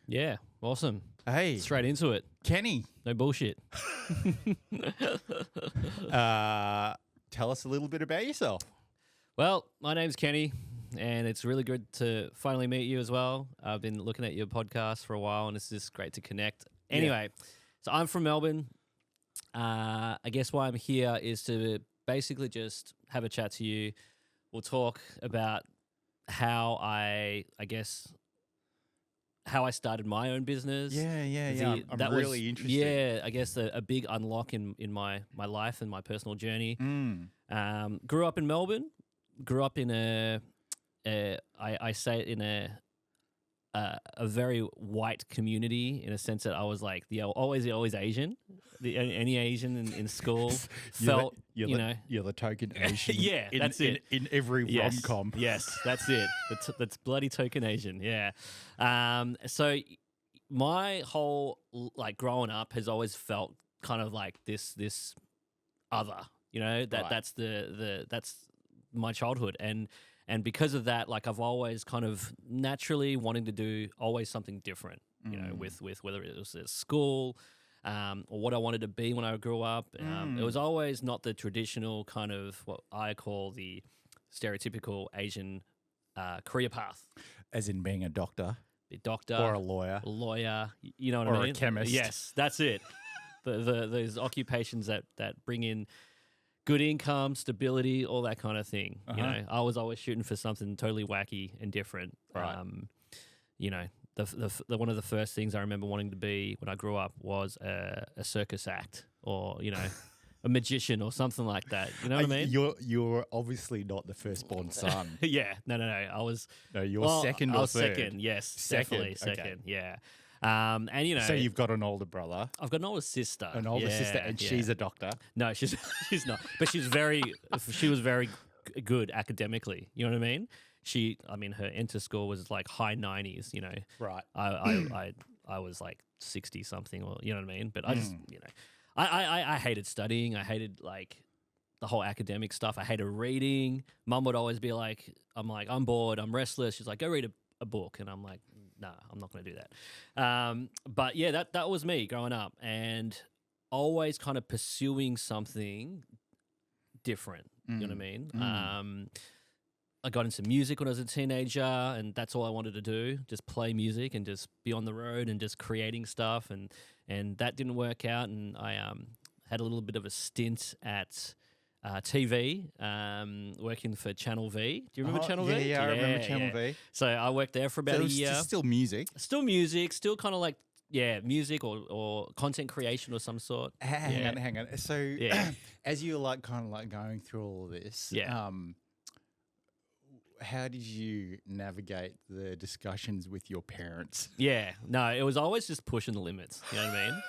Yeah, awesome. Hey, Straight into it. Kenny. No bullshit. Tell us a little bit about yourself. Well, my name's Kenny, and it's really good to finally meet you as well. I've been looking at your podcast for a while, and it's just great to connect. Anyway, so I'm from Melbourne. I guess why I'm here is to basically just have a chat to you. We'll talk about how how I started my own business. Yeah. I'm really interested. Yeah, I guess a big unlock in my life and my personal journey. Grew up in Melbourne. Grew up in I say it in a very white community, in a sense that I was like always Asian. Any Asian in school felt you're the token Asian. Yeah, that's it in every rom-com. Yes, that's it. That's bloody token Asian. Yeah. So my whole growing up has always felt kind of like this other. That's that's my childhood, and because of that, I've always kind of naturally wanting to do always something different. With whether it was at school. Or what I wanted to be when I grew up. It was always not the traditional kind of what I call the stereotypical Asian career path. As in being a doctor. A doctor. Or a lawyer. You know what I mean? Or a chemist. Yes, that's it. Those occupations that bring in good income, stability, all that kind of thing. I was always shooting for something totally wacky and different. Right. The one of the first things I remember wanting to be when I grew up was a circus act, or a magician or something like that. You know what I mean? You're obviously not the firstborn son. Yeah, no. I was. No, you're second or I was third. Second, yes, definitely second. Okay. Yeah, and So you've got an older brother, I've got an older sister, and she's a doctor. No, she's not, but she was very good academically. You know what I mean? Her enter score was like high 90s, Right. I was like 60 something, or you know what I mean? But I just, I hated studying. I hated the whole academic stuff. I hated reading. Mum would always be like, I'm bored, I'm restless. She's like, go read a book. And I'm like, no, I'm not going to do that. But yeah, that was me growing up, and always kind of pursuing something different. You know what I mean? I got into music when I was a teenager, and that's all I wanted to do, just play music and just be on the road and just creating stuff. And that didn't work out, and I had a little bit of a stint at TV, working for Channel V. Do you remember Channel V? Yeah, I remember Channel V. So I worked there for about a year. Still music. Still music, still kind of music or content creation of some sort. Hang on. So as you're going through all of this, how did you navigate the discussions with your parents? Yeah, no, it was always just pushing the limits. You know what I mean?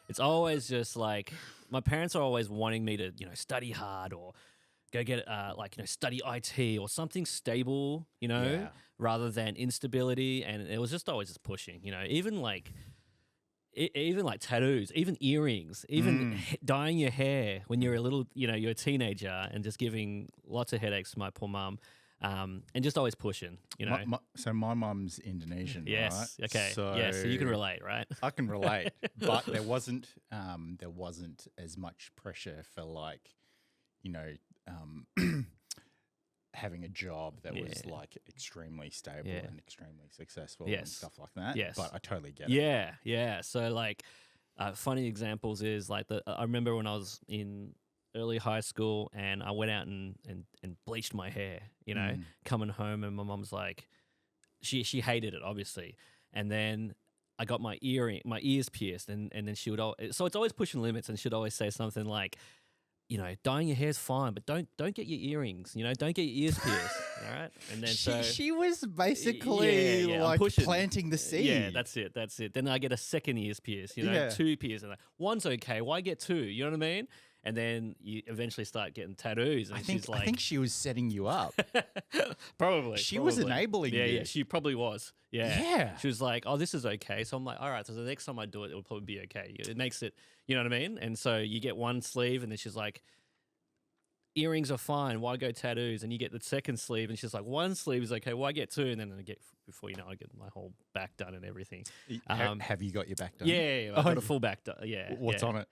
It's always just my parents are always wanting me to, study hard or go get, study IT or something stable, rather than instability. And it was just always just pushing, even even tattoos, even earrings, even dyeing your hair when you're a little, you're a teenager, and just giving lots of headaches to my poor mum. And just always pushing, So my mum's Indonesian, yes. right? Okay. So you can relate, right? I can relate, but there wasn't as much pressure for having a job that was extremely stable and extremely successful and stuff like that. Yes. But I totally get it. Yeah. So funny examples is I remember when I was in early high school, and I went out and bleached my hair, coming home, and my mom's like, she hated it, obviously. And then I got my ears pierced, and then she would so it's always pushing limits, and she'd always say something like, dyeing your hair's fine, but don't get your earrings, don't get your ears pierced, all right? And then she was basically planting the seed. Yeah, that's it. Then I get a second ears pierced, 2 pierced, and one's okay. Why get 2? You know what I mean? And then you eventually start getting tattoos. And I think she was setting you up. Probably. She was enabling you. Yeah, she probably was. Yeah. Yeah. She was like, oh, this is okay. So I'm like, all right, so the next time I do it, it'll probably be okay. It makes it, you know what I mean? And so you get one sleeve, and then she's like, earrings are fine. Why go tattoos? And you get the second sleeve, and she's like, one sleeve is okay. Why get two? And then before you know, I get my whole back done and everything. Have you got your back done? Yeah, I've got a full back done. Yeah. What's on it?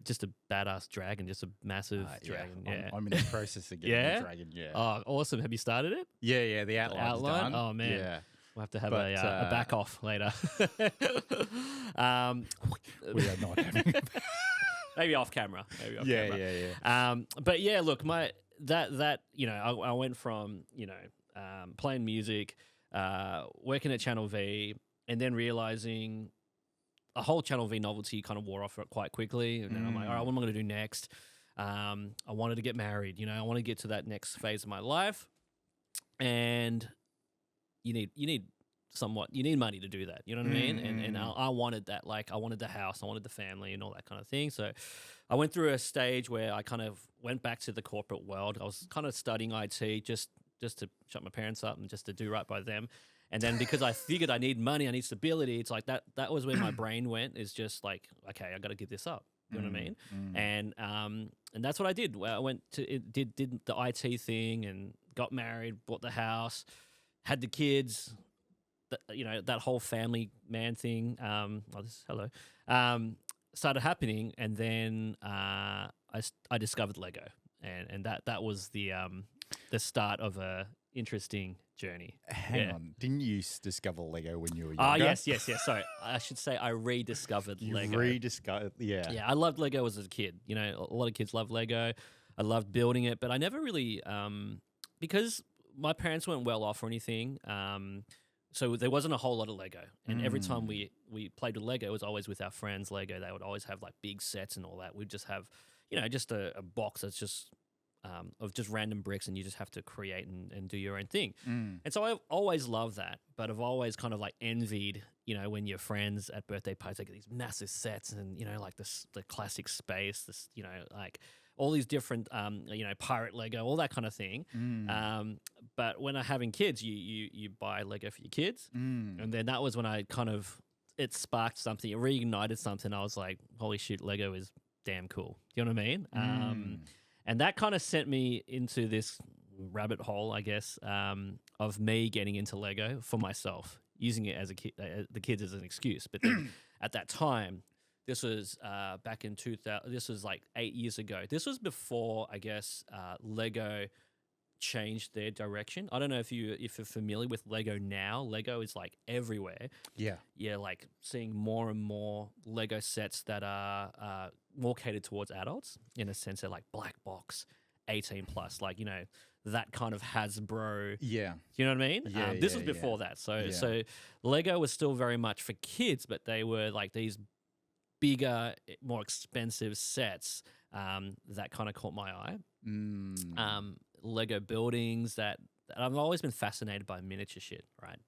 Just a badass dragon, just a massive dragon. Yeah, I'm in the process of getting a dragon. Yeah. Oh, awesum! Have you stared it? Yeah. The outline's done. Oh man. Yeah. We'll have to have a back off later. We are not having. Maybe off camera. Yeah. But yeah, look, that you know, I went from, you know, playing music, working at Channel V, and then realizing a whole Channel V novelty kind of wore off quite quickly. And then I'm like, all right, what am I going to do next? I wanted to get married. You know, I want to get to that next phase of my life, and you need money to do that. You know what I mean? And I wanted that. Like, I wanted the house, I wanted the family, and all that kind of thing. So I went through a stage where I kind of went back to the corporate world. I was kind of studying IT just to shut my parents up and just to do right by them. And then because I figured I need money, I need stability, it's like that was where my brain went, is just like, okay, I got to give this up. You know what I mean? And that's what I did. I went to did the IT thing and got married, bought the house, had the kids, you know, that whole family man thing. Started happening, and then I discovered Lego, and that was the start of a interesting journey. Hang on, didn't you discover Lego when you were younger? Yes. Sorry, I should say I rediscovered Lego. Yeah. I loved Lego as a kid. You know, a lot of kids love Lego. I loved building it, but I never really because my parents weren't well off or anything. So there wasn't a whole lot of Lego. And every time we played with Lego, it was always with our friends' Lego. They would always have like big sets and all that. We'd just have, you know, just a box that's just of just random bricks, and you just have to create and do your own thing. And so I've always loved that, but I've always kind of like envied, you know, when your friends at birthday parties, they get these massive sets and, you know, like the classic space, this, you know, like all these different, you know, pirate Lego, all that kind of thing. But when I'm having kids, you buy Lego for your kids. And then that was when I kind of, it sparked something, it reignited something. I was like, holy shit, Lego is damn cool. Do you know what I mean? And that kind of sent me into this rabbit hole, I guess, of me getting into Lego for myself, using it as a kid, the kids as an excuse. But then at that time, this was back in 2000. This was like 8 years ago. This was before, I guess, Lego changed their direction. I don't know if you're familiar with Lego now. Lego is like everywhere. Yeah, like seeing more and more Lego sets that are more catered towards adults, in a sense. They're like black box, 18 plus, like, you know, that kind of Hasbro. Yeah, you know what I mean? This was before that. So Lego was still very much for kids, but they were like these bigger, more expensive sets that kind of caught my eye. Lego buildings that I've always been fascinated by miniature shit, right?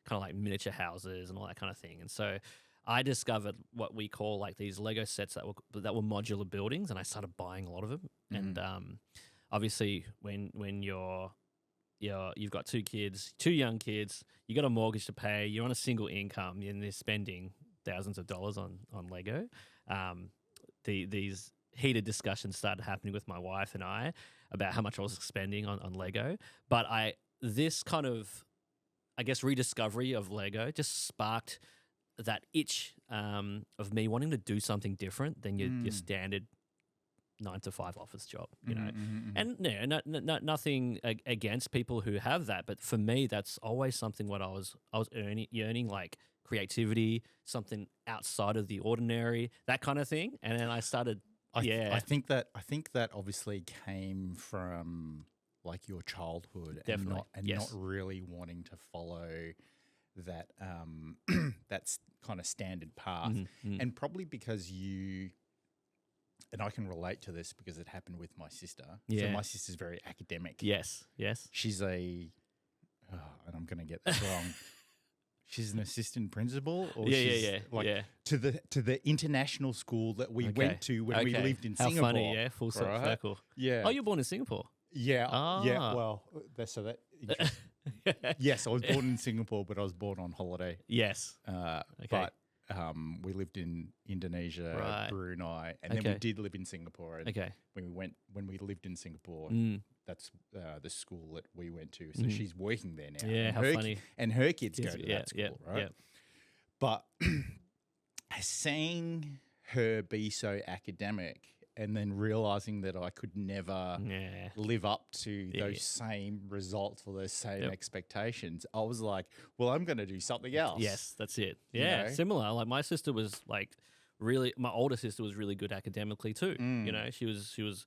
Kind of like miniature houses and all that kind of thing. And so I discovered what we call like these Lego sets that were modular buildings, and I started buying a lot of them. And obviously, when you've got two young kids, you got a mortgage to pay, you're on a single income, and they're spending thousands of dollars on Lego. These heated discussions started happening with my wife and I about how much I was spending on Lego. But this kind of, I guess, rediscovery of Lego just sparked that itch of me wanting to do something different than your standard 9-to-5 office job, you know. And nothing against people who have that, but for me, that's always something what I was yearning, like creativity, something outside of the ordinary, that kind of thing. And then I started. I think that obviously came from like your childhood. Definitely. Not really wanting to follow that that's kind of standard path. And probably because and I can relate to this because it happened with my sister. So my sister's very academic. Yes. She's and I'm going to get this wrong. She's an assistant principal, or to the international school that we went to when we lived in Singapore. How funny, full circle. Yeah. Oh, you're born in Singapore. Yeah. Well, yes, I was born in Singapore, but I was born on holiday. Yes. But we lived in Indonesia, Right. Brunei, and then we Okay. did live in Singapore. And Okay. when we lived in Singapore, that's the school that we went to. So she's working there now. Yeah, and how funny. And her kids go to Yeah, that school, yeah, right? yeah. But seeing her be so academic and then realizing that I could never Yeah. live up to those same results or those same Yep. expectations, I was like, well, I'm going to do something else. Yes, that's it. Yeah, know? similar. Like my sister was like really. My older sister was really good academically too. You know, she was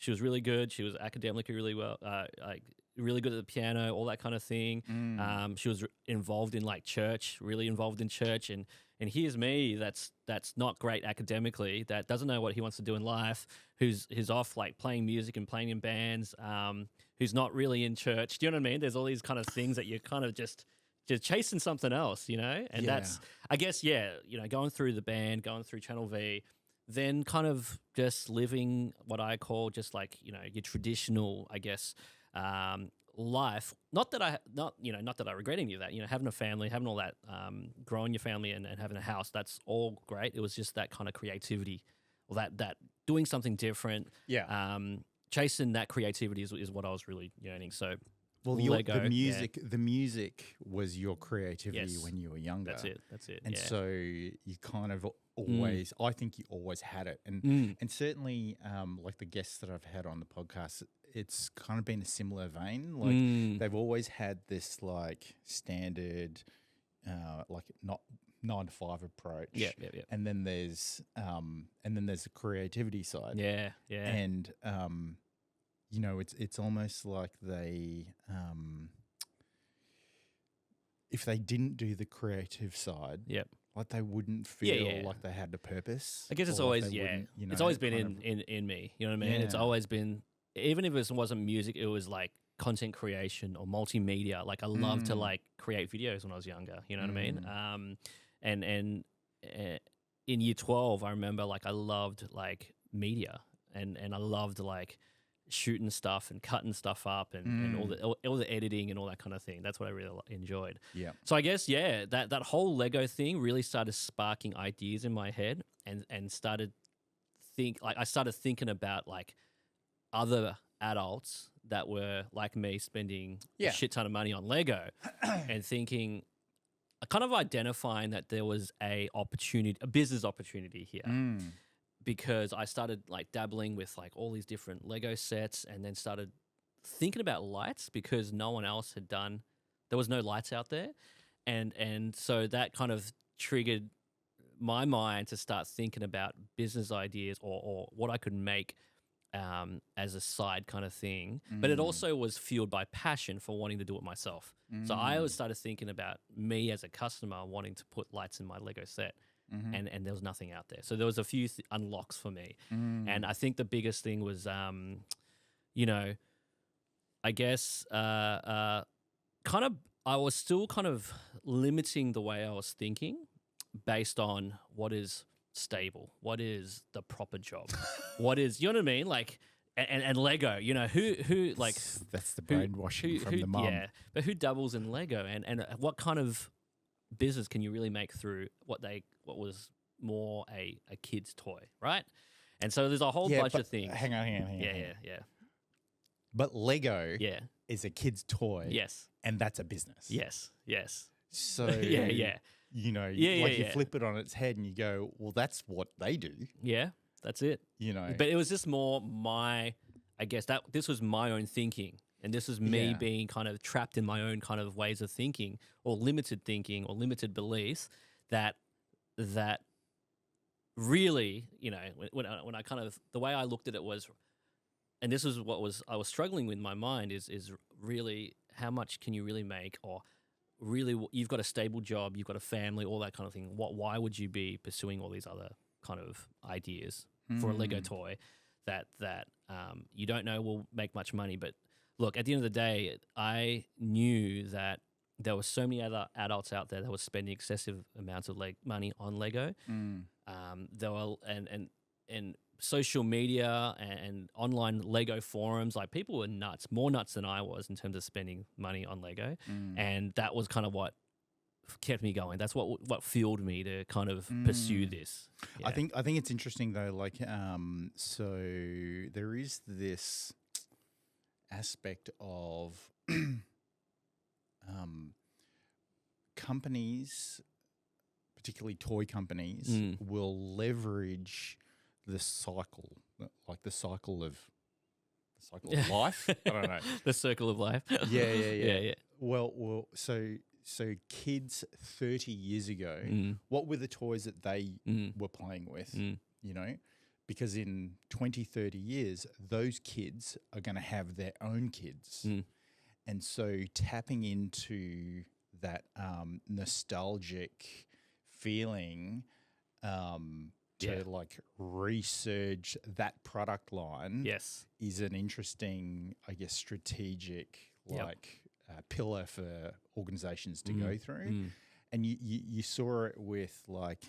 really good. She was academically really well. Like really good at the piano, all that kind of thing. She was involved in like church, really involved in church, and here's me that's not great academically, that doesn't know what he wants to do in life, who's off like playing music and playing in bands, who's not really in church. Do you know what I mean? There's all these kind of things that you're kind of just chasing something else, you know? And that's, I guess, you know, going through the band, going through Channel V, then kind of just living what I call just like, you know, your traditional, I guess, life. Not that I regret any of that, you know, having a family, having all that, growing your family and having a house, that's all great. It was just that kind of creativity, or that doing something different. Yeah. Chasing that creativity is what I was really yearning. So, Well, Lego, the music was your creativity when you were younger. That's it. And so you kind of always, I think you always had it. And certainly, like the guests that I've had on the podcast, it's kind of been a similar vein. Like they've always had this like standard, like not 9 to 5 approach. Yeah. And then there's the creativity side. Yeah. And you know, it's almost like they, if they didn't do the creative side, like they wouldn't feel like they had a purpose. I guess it's or always like they wouldn't, you know, it's always been kind of- in me. You know what I mean? It's always been, even if it wasn't music, it was like content creation or multimedia. Like I loved to like create videos when I was younger. You know what I mean? And in year 12, I remember like I loved like media and I loved like shooting stuff and cutting stuff up and all the editing and all that kind of thing. That's what I really enjoyed. Yeah. So I guess that whole Lego thing really started sparking ideas in my head and I started thinking about like other adults that were like me spending a shit ton of money on Lego and thinking, kind of identifying that there was a business opportunity here. Because I started like dabbling with like all these different Lego sets and then started thinking about lights because no one else had done, there was no lights out there. And so that kind of triggered my mind to start thinking about business ideas or what I could make as a side kind of thing. But it also was fueled by passion for wanting to do it myself. So I always started thinking about me as a customer wanting to put lights in my Lego set. And there was nothing out there. So there was a few unlocks for me. And I think the biggest thing was, you know, I guess kind of I was still kind of limiting the way I was thinking based on what is stable, what is the proper job, what is, you know what I mean? Like, and Lego, you know, who like... That's the brainwashing from the mum. Yeah, but who doubles in Lego and what kind of business can you really make through what was more a kid's toy, right? And so there's a whole bunch of things. Hang on. Yeah. But Lego is a kid's toy. Yes. And that's a business. Yes. So yeah. You know, you flip it on its head and you go, well, that's what they do. Yeah, that's it. You know. But it was just more I guess this was my own thinking. And this is me being kind of trapped in my own kind of ways of thinking or limited beliefs that really, you know, when I kind of, the way I looked at it was, and this is I was struggling with in my mind is really how much can you really make, or really you've got a stable job, you've got a family, all that kind of thing. Why would you be pursuing all these other kind of ideas for a Lego toy that you don't know will make much money? But look, at the end of the day, I knew that there were so many other adults out there that were spending excessive amounts of money on Lego. There were and social media and online Lego forums, like people were more nuts than I was in terms of spending money on Lego, and that was kind of what kept me going. That's what fueled me to kind of pursue this. Yeah. I think it's interesting though. Like, so there is this aspect of companies, particularly toy companies, will leverage the cycle, like the cycle of life. I don't know. The circle of life. Yeah. Well. So kids 30 years ago, what were the toys that they were playing with? You know, because in 20, 30 years, those kids are going to have their own kids, and so tapping into that nostalgic feeling to like resurge that product line is an interesting, I guess, strategic pillar for organizations to go through. And you saw it with like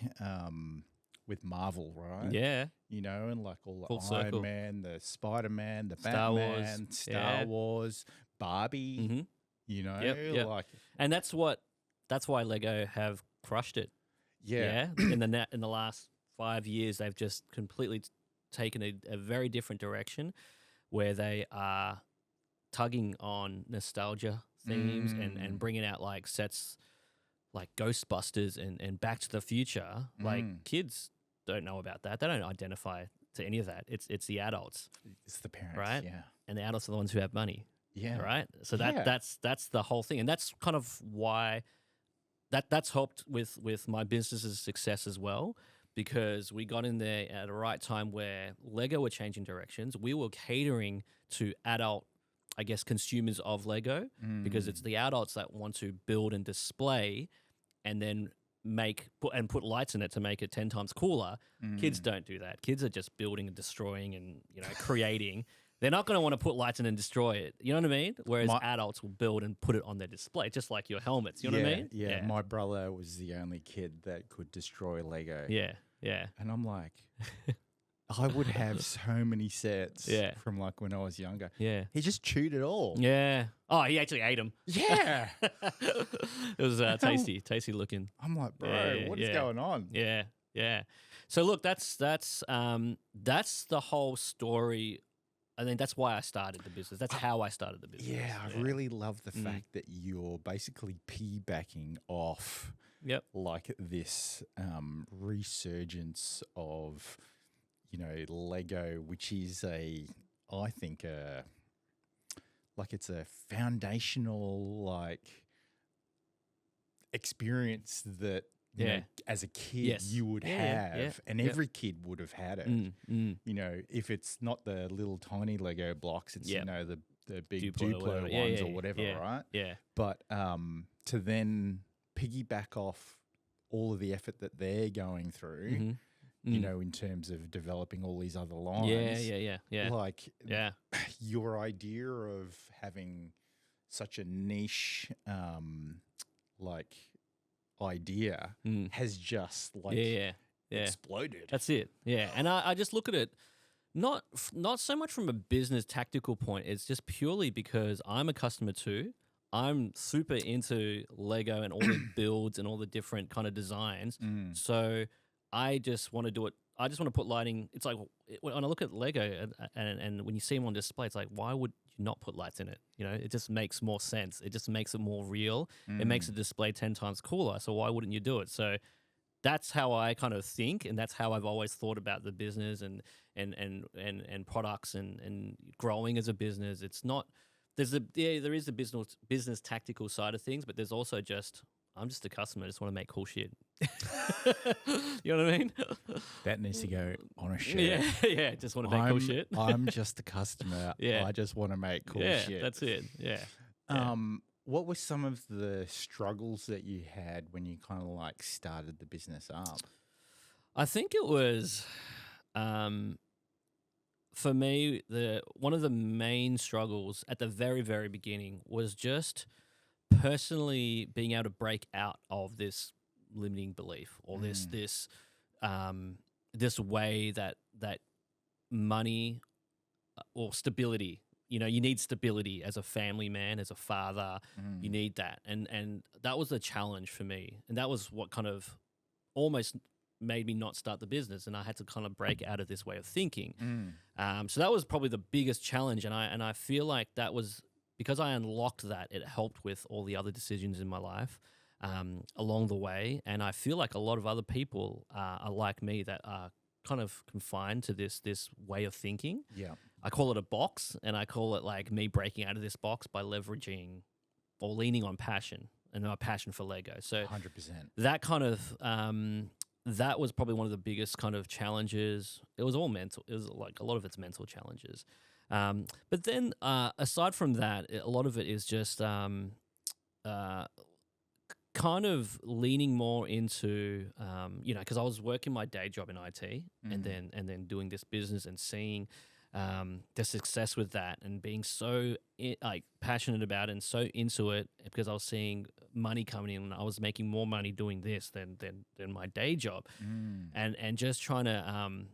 with Marvel, right? Yeah. You know, and like all the Full Iron circle. Man, the Spider-Man, the Star Wars. Batman, Star Wars, Barbie, you know, like, and that's why Lego have crushed it. yeah. In the last 5 years, they've just completely taken a very different direction, where they are tugging on nostalgia themes and bringing out like sets like Ghostbusters and Back to the Future. Like, kids don't know about that. They don't identify to any of that. It's the adults. It's the parents, right? Yeah. And the adults are the ones who have money. Yeah. Right. So that's the whole thing. And that's kind of why that's helped with my business's success as well, because we got in there at a right time where Lego were changing directions. We were catering to adult, I guess, consumers of Lego, because it's the adults that want to build and display and then put lights in it to make it 10 times cooler. Kids don't do that. Kids are just building and destroying and, creating. They're not going to want to put lights in and destroy it. You know what I mean? Whereas adults will build and put it on their display, just like your helmets. You know what I mean? Yeah. My brother was the only kid that could destroy Lego. Yeah. And I'm like, I would have so many sets from like when I was younger. Yeah. He just chewed it all. Yeah. Oh, he actually ate them. Yeah. It was tasty looking. I'm like, bro, what is going on? Yeah. So look, that's the whole story. I think that's why I started the business. That's how I started the business. Yeah, I really love the fact that you're basically piggybacking off like this resurgence of, Lego, which is I think it's a foundational like experience that as a kid you would have, and every kid would have had it. If it's not the little tiny Lego blocks, it's the big Duplo ones or whatever, right? Yeah. But to then piggyback off all of the effort that they're going through, in terms of developing all these other lines. Yeah. Like, your idea of having such a niche, idea has just exploded. That's it. Yeah. And I just look at it not so much from a business tactical point. It's just purely because I'm a customer too. I'm super into Lego and all the builds and all the different kind of designs. So I just want to do it. I just want to put lighting. It's like when I look at Lego and when you see them on display, it's like, why would you not put lights in it? It just makes more sense. It just makes it more real. It makes the display 10 times cooler. So why wouldn't you do it? So that's how I kind of think, and that's how I've always thought about the business and products and growing as a business. It's not there is the business tactical side of things, but there's also I'm just a customer. I just want to make cool shit. You know what I mean? That needs to go on a shirt. Yeah. Just want to make cool shit. I'm just a customer. I just want to make cool shit. Yeah, that's it. Yeah. What were some of the struggles that you had when you kind of like started the business up? I think it was, for me, one of the main struggles at the very, very beginning was just personally being able to break out of this limiting belief or this way that money or stability, you know, you need stability as a family man, as a father. You need that. And that was the challenge for me. And that was what kind of almost made me not start the business. And I had to kind of break out of this way of thinking. So that was probably the biggest challenge. And I feel like that was because I unlocked that, it helped with all the other decisions in my life along the way. And I feel like a lot of other people are like me, that are kind of confined to this way of thinking. Yeah. I call it a box, and I call it like me breaking out of this box by leveraging or leaning on passion and my passion for Lego. So 100%. that kind of that was probably one of the biggest kind of challenges. It was all mental. It was like a lot of it's mental challenges. But then aside from that, a lot of it is just kind of leaning more into, you know, because I was working my day job in IT and then doing this business and seeing the success with that and being so like passionate about it and so into it, because I was seeing money coming in and I was making more money doing this than my day job, and just trying to.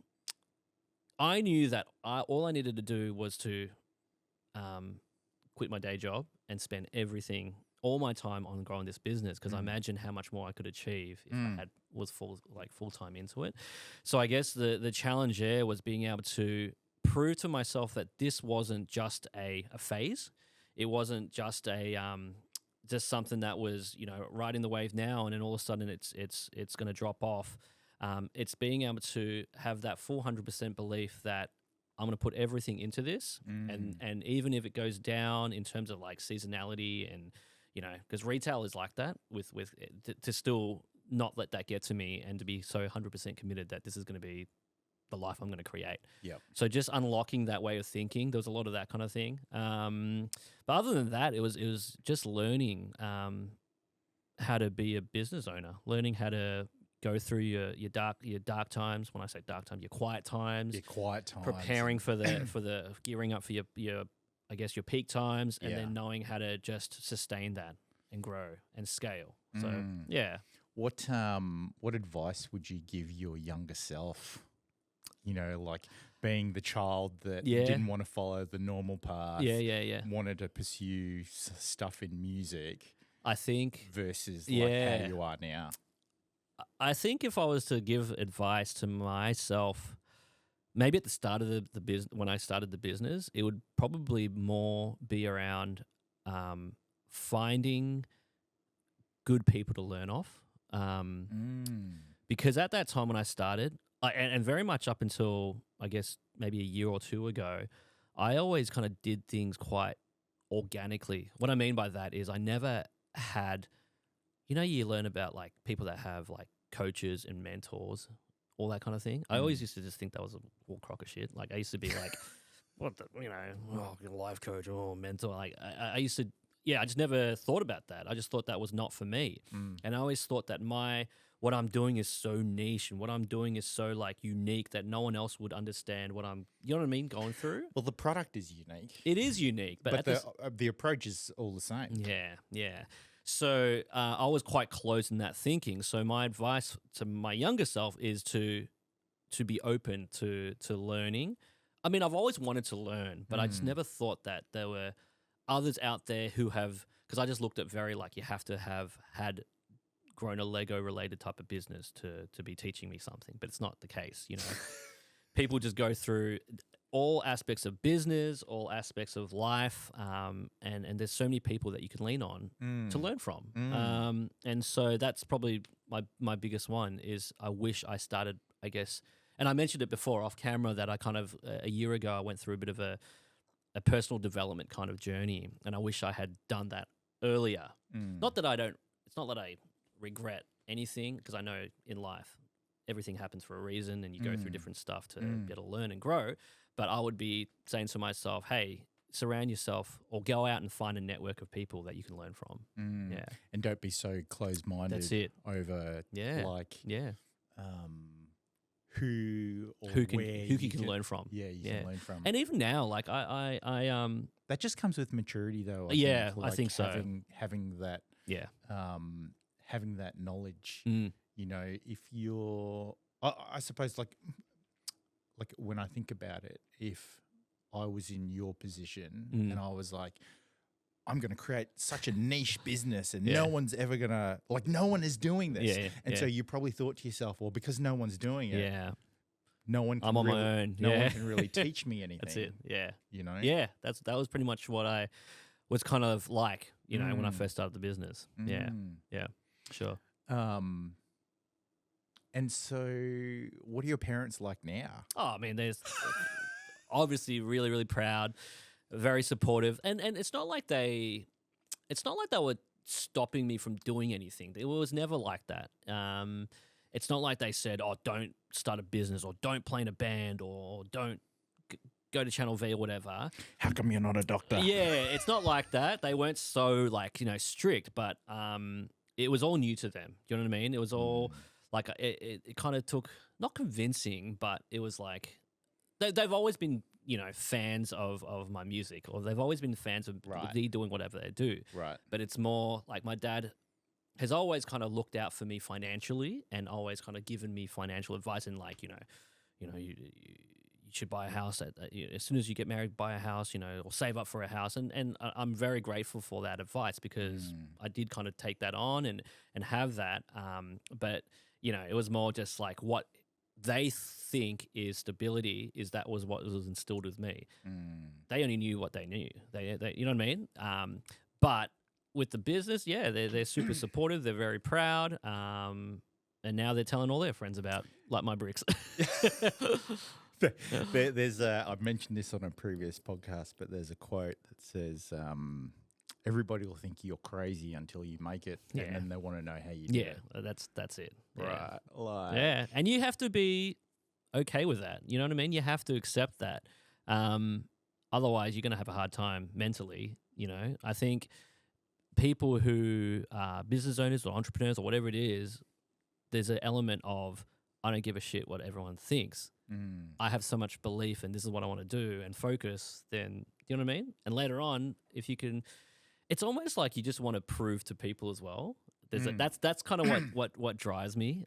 I knew that all I needed to do was to quit my day job and spend all my time on growing this business, because I imagine how much more I could achieve if I was full time into it. So I guess the challenge there was being able to prove to myself that this wasn't just a phase. It wasn't just just something that was, you know, riding the wave now and then all of a sudden it's going to drop off. It's being able to have that full 100% belief that I'm going to put everything into this, and even if it goes down in terms of like seasonality and, you know, because retail is like that, to still not let that get to me and to be so 100% committed that this is going to be the life I'm going to create. Yeah. So just unlocking that way of thinking, there was a lot of that kind of thing. But other than that, it was just learning how to be a business owner, learning how to go through your dark times. When I say dark time, your quiet times. Your quiet times. Preparing for the gearing up for your I guess your peak times, and then knowing how to just sustain that and grow and scale. So yeah. What advice would you give your younger self? You know, like being the child that didn't want to follow the normal path. Yeah. Wanted to pursue stuff in music. I think versus like how you are now. I think if I was to give advice to myself, maybe at the start of the business, when I started the business, it would probably more be around finding good people to learn off. Because at that time when I started, and very much up until I guess maybe a year or two ago, I always kind of did things quite organically. What I mean by that is I never had, you know, you learn about like people that have like coaches and mentors, all that kind of thing. I always used to just think that was a whole crock of shit. Like I used to be like, what the, you know, life coach or mentor. Like I used to, I just never thought about that. I just thought that was not for me. And I always thought that what I'm doing is so niche and what I'm doing is so like unique that no one else would understand what I'm, you know what I mean, going through. Well, the product is unique. It is unique. But the approach is all the same. Yeah. So I was quite close in that thinking. So my advice to my younger self is to be open to learning. I mean, I've always wanted to learn, but I just never thought that there were others out there who have, because I just looked at very like you have to have had grown a Lego related type of business to be teaching me something, but it's not the case. You know, people just go through all aspects of business, all aspects of life, and there's so many people that you can lean on to learn from. And so that's probably my biggest one is I wish I started, I guess, and I mentioned it before off camera that I kind of a year ago I went through a bit of a personal development kind of journey, and I wish I had done that earlier. Not that it's not that I regret anything, because I know in life everything happens for a reason and you go through different stuff to be able to learn and grow. But I would be saying to myself, hey, surround yourself or go out and find a network of people that you can learn from. Yeah. And don't be so closed-minded. That's it. Over like who you can learn from. Yeah, you can learn from. And even now, like I that just comes with maturity though. I think so. Having that having that knowledge, you know, if you're, I suppose like when I think about it, if I was in your position and I was like, I'm going to create such a niche business and no one's ever going to, like, no one is doing this. So you probably thought to yourself, well, because no one's doing it, no one can I'm on really, my own. no one can really teach me anything. That's it. Yeah. You know? Yeah. That was pretty much what I was kind of like, you know, when I first started the business. Yeah. Yeah. Sure. And so what are your parents like now? Oh, man, there's obviously really, really proud, very supportive. And it's not like they were stopping me from doing anything. It was never like that. It's not like they said, oh, don't start a business or don't play in a band or don't go to Channel V or whatever. How come you're not a doctor? Yeah, it's not like that. They weren't so like, you know, strict, but it was all new to them. You know what I mean? It was all like it kind of took, not convincing, but it was like they've always been, you know, fans of my music, or they've always been fans of me doing whatever they do. Right. But it's more like my dad has always kind of looked out for me financially and always kind of given me financial advice and like, you should buy a house as soon as you get married, buy a house, you know, or save up for a house. And I'm very grateful for that advice because I did kind of take that on and have that. But, you know, it was more just like what they think is stability that was what was instilled with me. They only knew what they knew. They you know what I mean? But with the business, yeah, they're super supportive. They're very proud. And now they're telling all their friends about like my bricks. There's I've mentioned this on a previous podcast, but there's a quote that says, everybody will think you're crazy until you make it, and then they want to know how you do it. That's it. Right. Yeah, and you have to be okay with that. You know what I mean? You have to accept that. Otherwise, you're going to have a hard time mentally, you know? I think people who are business owners or entrepreneurs or whatever it is, there's an element of, I don't give a shit what everyone thinks. I have so much belief and this is what I want to do and focus, then, you know what I mean? And later on, if you can, it's almost like you just want to prove to people as well. That's kind of what drives me.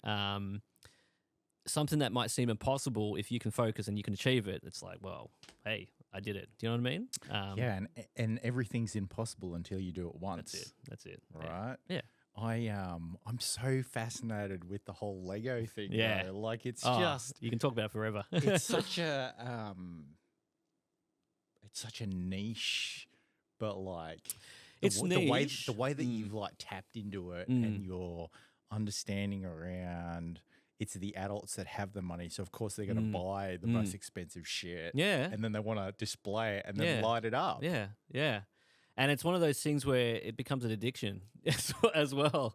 Something that might seem impossible, if you can focus and you can achieve it, it's like, well, hey, I did it. Do you know what I mean? Yeah, and everything's impossible until you do it once. That's it. Right? Yeah. I'm so fascinated with the whole Lego thing. Yeah. Though. Like it's just you can talk about it forever. It's such a niche, but like niche. The way that you've like tapped into it and your understanding around it's the adults that have the money. So of course they're gonna buy the most expensive shit. Yeah. And then they wanna display it and then light it up. Yeah. Yeah. And it's one of those things where it becomes an addiction as well.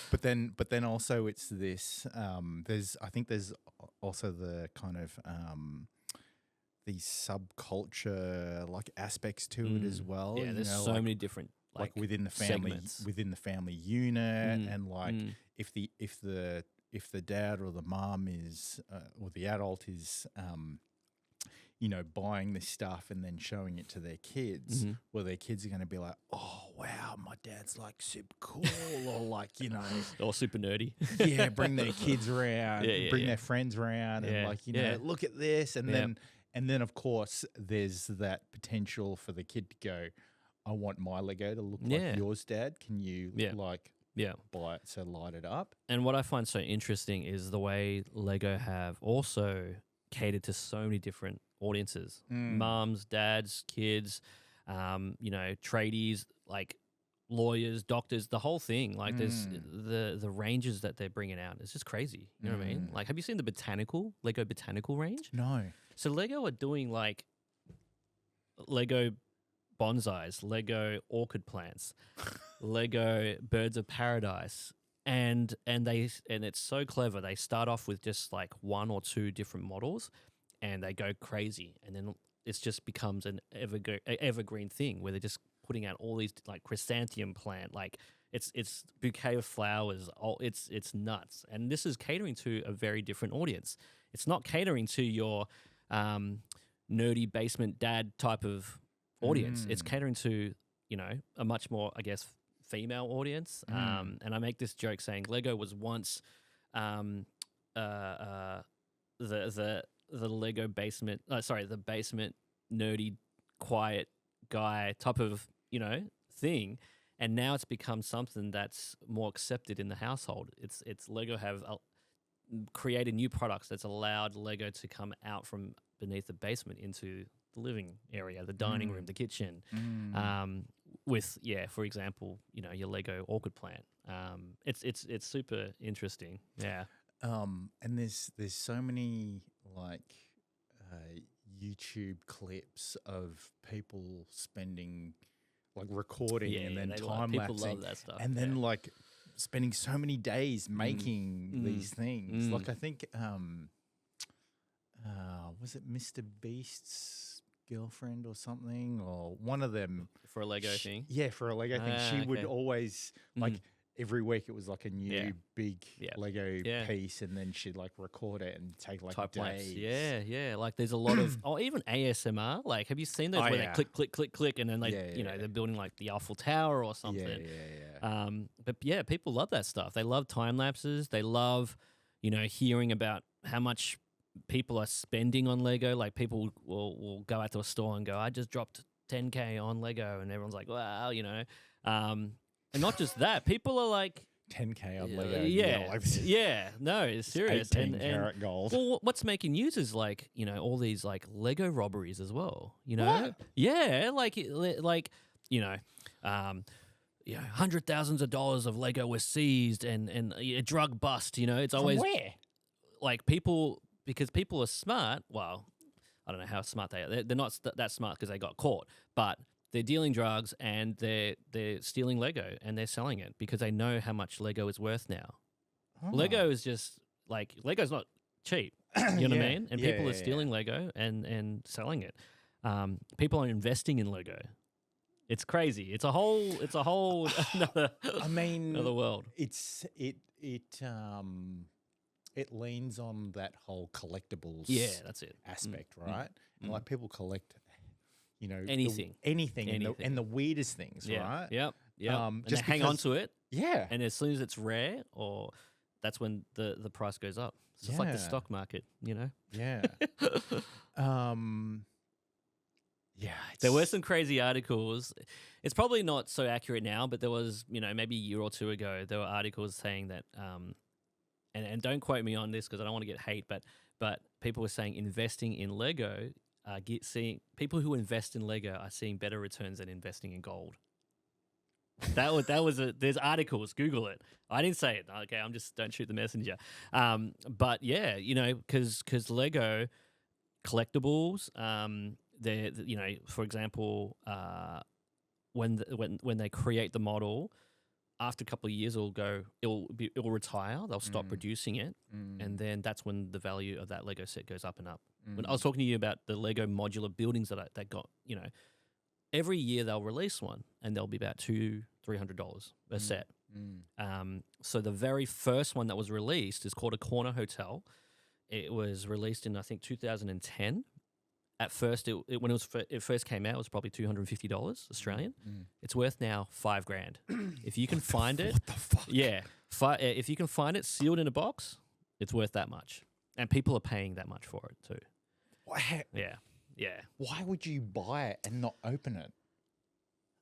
But then also it's this. I think there's also the kind of these subculture like aspects to it as well. Yeah, there's so many different like within the family unit, and like if the dad or the mom is or the adult is buying this stuff and then showing it to their kids, well, their kids are going to be like, oh, wow, my dad's like super cool or like, or super nerdy. Yeah, bring their kids around, bring their friends around and like, look at this. And then, of course, there's that potential for the kid to go, I want my Lego to look like yours, Dad. Can you buy it, so light it up? And what I find so interesting is the way Lego have also catered to so many different audiences, moms, dads, kids, tradies, like lawyers, doctors, the whole thing. Like there's the ranges that they're bringing out. It's just crazy. You know what I mean? Like, have you seen the Lego botanical range? No. So Lego are doing like Lego bonsais, Lego orchid plants, Lego birds of paradise. And it's so clever. They start off with just like one or two different models, and they go crazy, and then it just becomes an evergreen thing where they're just putting out all these like chrysanthemum plant, like it's bouquet of flowers. It's nuts, and this is catering to a very different audience. It's not catering to your nerdy basement dad type of audience. It's catering to a much more, I guess, female audience. And I make this joke saying Lego was once the Lego basement, the basement nerdy, quiet guy type of, thing. And now it's become something that's more accepted in the household. It's Lego have created new products that's allowed Lego to come out from beneath the basement into the living area, the dining room, the kitchen. With for example, your Lego orchid plant. It's super interesting. Yeah. And there's so many like YouTube clips of people spending like recording and then time people lapsing love that stuff. and then like spending so many days making these things. Like I think was it Mr. Beast's girlfriend or something, or one of them for a Lego thing? Yeah, for a Lego thing. She would always like every week it was like a new big Lego piece, and then she'd like record it and take like Type lapse. days. Yeah. Like there's a lot of even ASMR. Like, have you seen those where they click, click, click, click, and then they they're building like the Eiffel Tower or something. But yeah, people love that stuff. They love time lapses. They love hearing about how much people are spending on Lego. Like people will go out to a store and go, I just dropped 10K on Lego, and everyone's like, wow, and not just that, people are like 10K on Lego. No, it's serious. 18-karat gold. Well, what's making news is like all these like Lego robberies as well. What? Yeah, hundred thousands of dollars of Lego was seized and a drug bust. It's always From where? Like people, because people are smart. Well, I don't know how smart they are. They're not that smart because they got caught, but they're dealing drugs and they're stealing Lego and they're selling it because they know how much Lego is worth now. Oh. Lego is just like Lego's not cheap. You know what I mean? And people are stealing Lego and selling it. People are investing in Lego. It's crazy. It's a whole another another world. It leans on that whole collectibles that's it. aspect, right? And like people collect anything. And the weirdest things, right? Yep. And just they hang on to it. Yeah. And as soon as it's rare, or that's when the price goes up. It's just like the stock market, Yeah. There were some crazy articles. It's probably not so accurate now, but there was, maybe a year or two ago, there were articles saying that, and don't quote me on this because I don't want to get hate, but people were saying investing in Lego, seeing people who invest in Lego are seeing better returns than investing in gold. There's articles. Google it. I didn't say it. Okay, don't shoot the messenger. But yeah, because Lego collectibles, they're for example, when they create the model, after a couple of years it'll retire. They'll stop producing it, and then that's when the value of that Lego set goes up and up. When I was talking to you about the Lego modular buildings that got, every year they'll release one, and they'll be about $200-$300 a set. So the very first one that was released is called a corner hotel. It was released in I think 2010. At first, when it first came out, it was probably $250 Australian. It's worth now $5,000. If you can find it, what the fuck? Yeah, if you can find it sealed in a box, it's worth that much, and people are paying that much for it too. Yeah. Why would you buy it and not open it?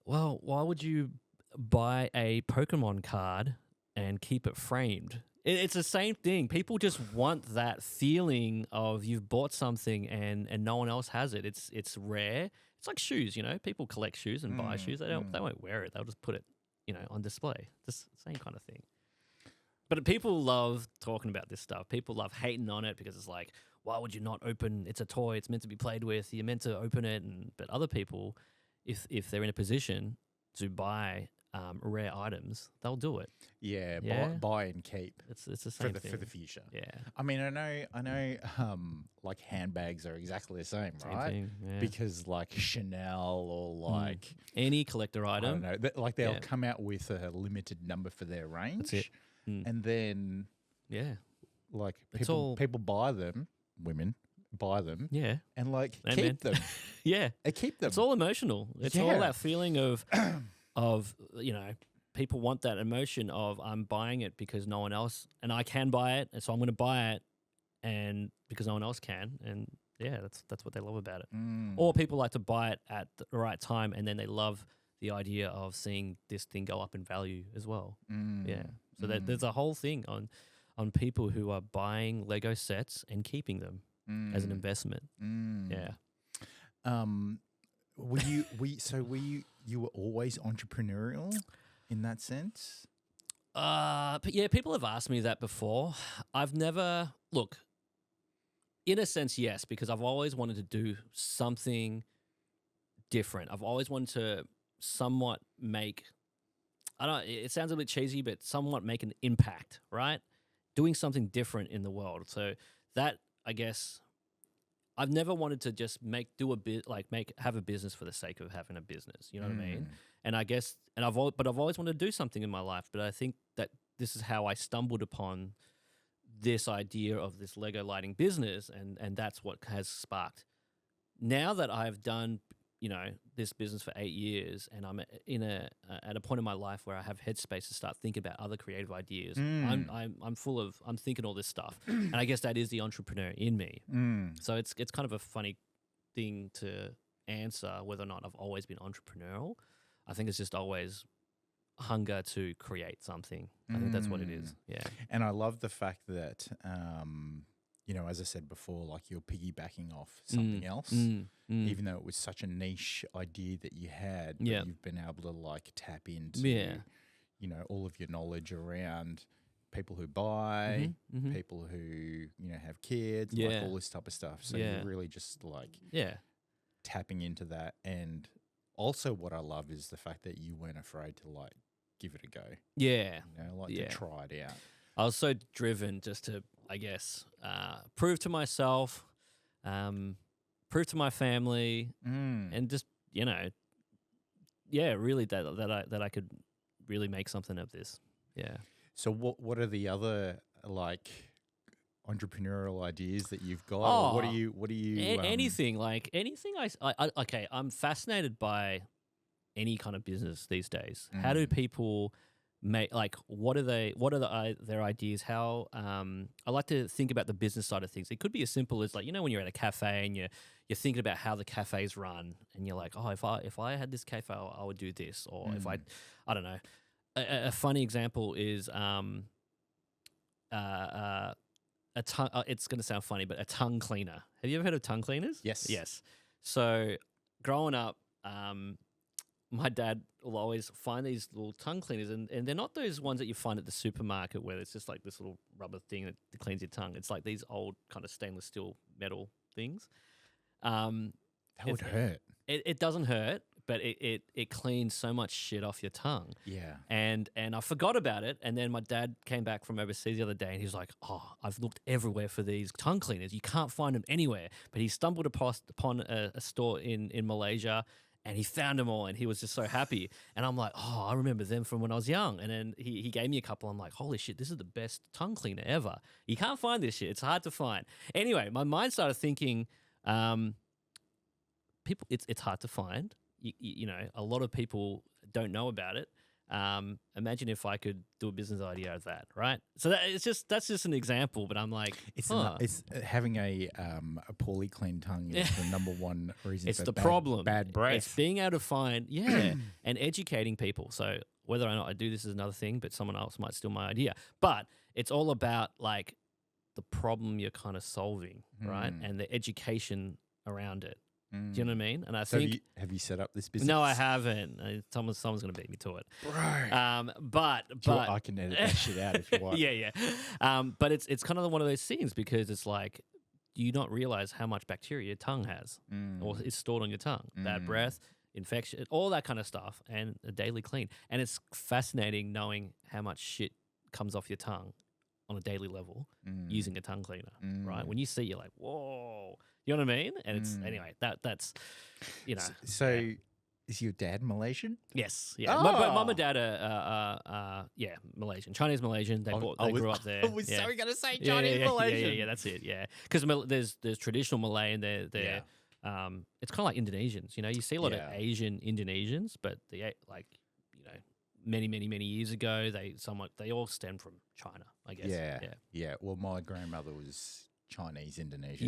Well, why would you buy a Pokemon card and keep it framed? It's the same thing. People just want that feeling of you've bought something and no one else has it. It's rare. It's like shoes, People collect shoes and buy shoes. They won't wear it. They'll just put it, on display. Just the same kind of thing. But people love talking about this stuff. People love hating on it because it's like, why would you not open? It's a toy. It's meant to be played with. You're meant to open it. But other people, if they're in a position to buy rare items, they'll do it. Yeah, buy and keep. It's the same thing for the future. Yeah, I mean, I know. Like handbags are exactly the same, right? Thing, yeah. Because like Chanel or like any collector item, I don't know. Like they'll come out with a limited number for their range. That's it. And then like people buy them. Women buy them. Yeah, and like keep them. They keep them. It's all emotional. It's all that feeling of people want that emotion of I'm buying it because no one else, and I can buy it, and so I'm going to buy it, and because no one else can, and yeah, that's what they love about it. Or people like to buy it at the right time, and then they love the idea of seeing this thing go up in value as well. Yeah. So there's a whole thing on people who are buying Lego sets and keeping them as an investment. Yeah. Were you were always entrepreneurial in that sense? But yeah, people have asked me that before. I've never look. In a sense, yes, because I've always wanted to do something different. I've always wanted to somewhat make, I don't, it sounds a bit cheesy, but somewhat make an impact, right? Doing something different in the world. So that, I guess, I've never wanted to just have a business for the sake of having a business. You know what I mean? And I guess, I've always wanted to do something in my life, but I think that this is how I stumbled upon this idea of this Lego lighting business, and that's what has sparked. Now that I've done, this business for 8 years, and I'm at a point in my life where I have headspace to start thinking about other creative ideas. I'm thinking all this stuff, and I guess that is the entrepreneur in me. So it's kind of a funny thing to answer whether or not I've always been entrepreneurial. I think it's just always hunger to create something. I think that's what it is. Yeah. And I love the fact that, as I said before, like you're piggybacking off something else, even though it was such a niche idea that you had, but you've been able to like tap into, all of your knowledge around people who buy, people who, have kids, like all this type of stuff. So you're really just like tapping into that. And also what I love is the fact that you weren't afraid to like give it a go. Yeah. To try it out. I was so driven just to, I guess, prove to myself, prove to my family, and just, really that I could really make something of this. Yeah. So what are the other like entrepreneurial ideas that you've got? Or what do you anything okay, I'm fascinated by any kind of business these days. How do people make, like, what are their ideas? How I like to think about the business side of things. It could be as simple as like, when you're at a cafe and you're thinking about how the cafe's run, and you're like, oh, if I had this cafe, I would do this. Or if I don't know. A funny example is a tongue. It's going to sound funny, but a tongue cleaner. Have you ever heard of tongue cleaners? Yes. Yes. So growing up, my dad will always find these little tongue cleaners, and they're not those ones that you find at the supermarket where it's just like this little rubber thing that cleans your tongue. It's like these old kind of stainless steel metal things. That would hurt. It doesn't hurt, but it cleans so much shit off your tongue. Yeah. And I forgot about it, and then my dad came back from overseas the other day, and he was like, oh, I've looked everywhere for these tongue cleaners. You can't find them anywhere. But he stumbled upon a store in Malaysia, and he found them all, and he was just so happy. And I'm like, oh, I remember them from when I was young. And then he gave me a couple. I'm like, holy shit, this is the best tongue cleaner ever. You can't find this shit. It's hard to find. Anyway, my mind started thinking, people, it's hard to find. A lot of people don't know about it. Imagine if I could do a business idea out of that, right? So that's just an example, but I'm like, it's having a poorly cleaned tongue is the number one reason. It's for the bad, problem. Bad breath. It's being able to find, and educating people. So whether or not I do this is another thing, but someone else might steal my idea. But it's all about like the problem you're kind of solving, right? And the education around it. Do you know what I mean? And I think have you set up this business? No, I haven't. Someone's going to beat me to it, bro. But I can edit that shit out if you want. Yeah. But it's kind of one of those things, because it's like, do you not realize how much bacteria your tongue has, or is stored on your tongue? Bad breath, infection, all that kind of stuff, and a daily clean. And it's fascinating knowing how much shit comes off your tongue on a daily level using a tongue cleaner, right? When you see, you're like, whoa. You know what I mean? And it's anyway. That's So, is your dad Malaysian? Yes. Yeah. My mum and dad are Malaysian, Chinese Malaysian. They grew up there. I was so gonna say Chinese Malaysian. Yeah. That's it. Yeah. Because there's traditional Malay, and they're it's kind of like Indonesians. You see a lot of Asian Indonesians, but many years ago they all stemmed from China, I guess. Yeah. Well, my grandmother was Chinese, Indonesian.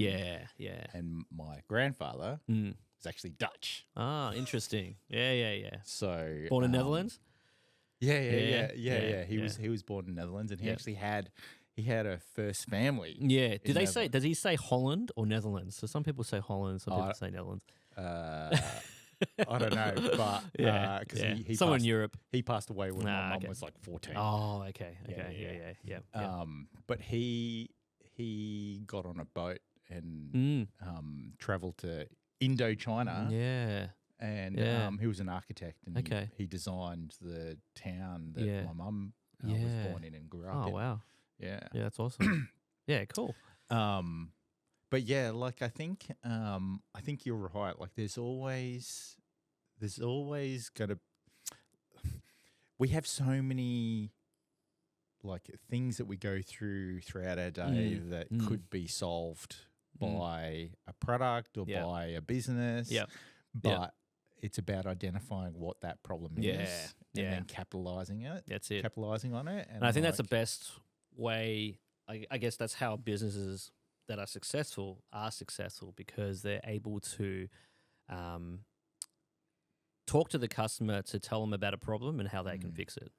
Yeah. And my grandfather Mm. is actually Dutch. Ah, interesting. Yeah. So Born in Netherlands? Yeah. He was born in Netherlands, and he actually had a first family. Yeah. Does he say Holland or Netherlands? So some people say Holland, some people say Netherlands. I don't know, but because he somewhere in passed, Europe. he passed away when my mum okay. was like 14. Oh, okay. Yeah. But he got on a boat and traveled to Indochina. Yeah. And he was an architect, and he designed the town that my mum was born in and grew up in. Oh, wow. Yeah. Yeah, that's awesome. Yeah, cool. But yeah, like I think you're right. Like there's always gonna. We have so many like things that we go throughout our day that could be solved by a product or by a business. Yep. But it's about identifying what that problem is and then capitalizing it. That's it. Capitalizing on it. And I think that's the best way. I guess that's how businesses that are successful because they're able to talk to the customer to tell them about a problem and how they can fix it.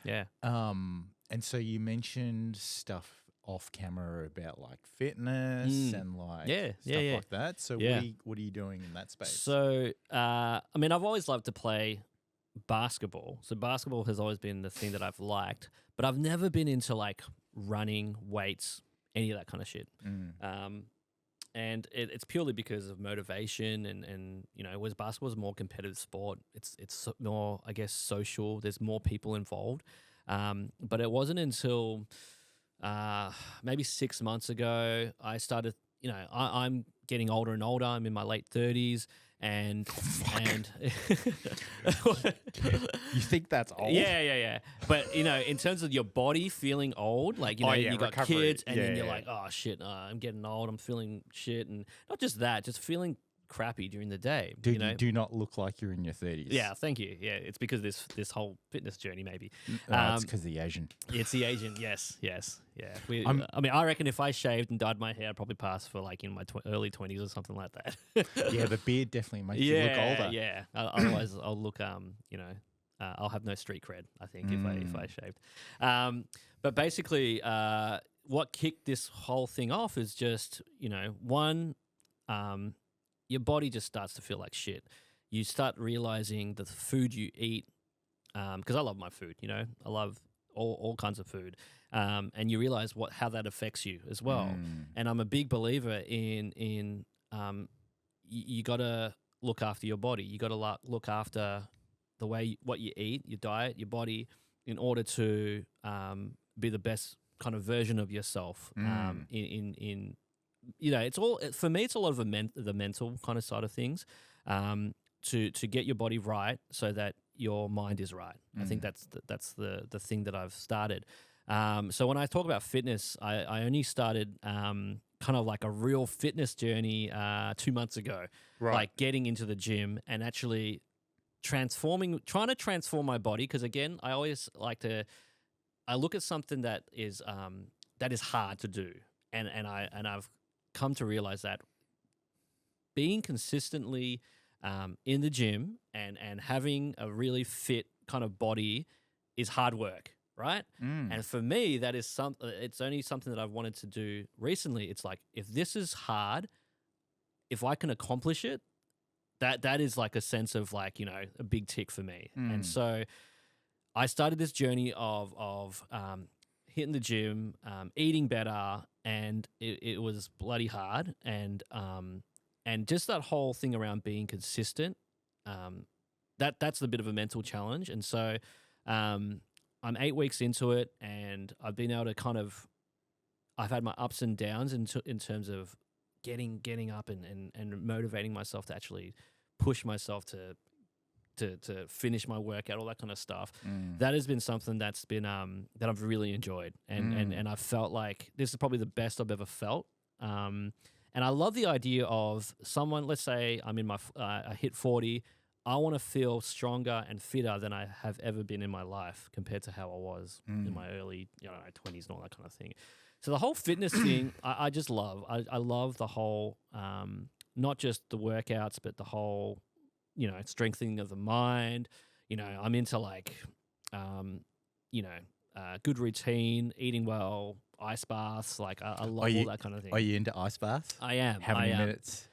Yeah. And so you mentioned stuff off camera about like fitness and like stuff like that. So what are you doing in that space? So I mean, I've always loved to play basketball. So basketball has always been the thing that I've liked, but I've never been into like running, weights, any of that kind of shit. And it's purely because of motivation and you know, whereas basketball is a more competitive sport. It's more, I guess, social. There's more people involved. But it wasn't until maybe 6 months ago I started. You know, I'm getting older and older. I'm in my late 30s, and you think that's old? Yeah. But you know, in terms of your body feeling old, like you know, you got kids, and then you're like, oh shit, I'm getting old. I'm feeling shit, and not just that, just feeling crappy during the day. Dude, you know? you do not look like you're in your 30s. Yeah, thank you. Yeah, it's because this whole fitness journey, maybe. It's because the Asian. It's the Asian. Yes. Yeah. I mean, I reckon if I shaved and dyed my hair, I'd probably pass for like in my early 20s or something like that. Yeah, the beard definitely makes you look older. Yeah. Otherwise, I'll look you know, I'll have no street cred, I think, if I shaved. But basically, what kicked this whole thing off is just, you know, one, your body just starts to feel like shit. You start realizing that the food you eat, because I love my food, you know, I love all kinds of food, and you realize how that affects you as well. And I'm a big believer in you got to look after your body. You got to look after the way what you eat, your diet, your body, in order to be the best kind of version of yourself. In you know, it's all for me. It's a lot of the mental kind of side of things, to get your body right so that your mind is right. I think that's the thing that I've started. So when I talk about fitness, I only started kind of like a real fitness journey 2 months ago, like getting into the gym and actually trying to transform my body. Because again, I always I look at something that is hard to do, and I've come to realize that being consistently in the gym and having a really fit kind of body is hard work, right? And for me, that is it's only something that I've wanted to do recently. It's like, if this is hard, if I can accomplish it, that is like a sense of like, you know, a big tick for me. And so I started this journey of hitting the gym, eating better, and it was bloody hard. And just that whole thing around being consistent, that's a bit of a mental challenge. And so I'm 8 weeks into it, and I've been able to I've had my ups and downs in terms of getting up and motivating myself to actually push myself to finish my workout, all that kind of stuff. That has been something that's been that I've really enjoyed, and I felt like this is probably the best I've ever felt. And I love the idea of someone, let's say I'm in I hit 40, I want to feel stronger and fitter than I have ever been in my life compared to how I was in my early 20s and all that kind of thing. So the whole fitness thing, I just love. I love the whole, not just the workouts, but the whole, strengthening of the mind. I'm into like, good routine, eating well, ice baths. Like I love all that kind of thing. Are you into ice baths? I am. How many minutes?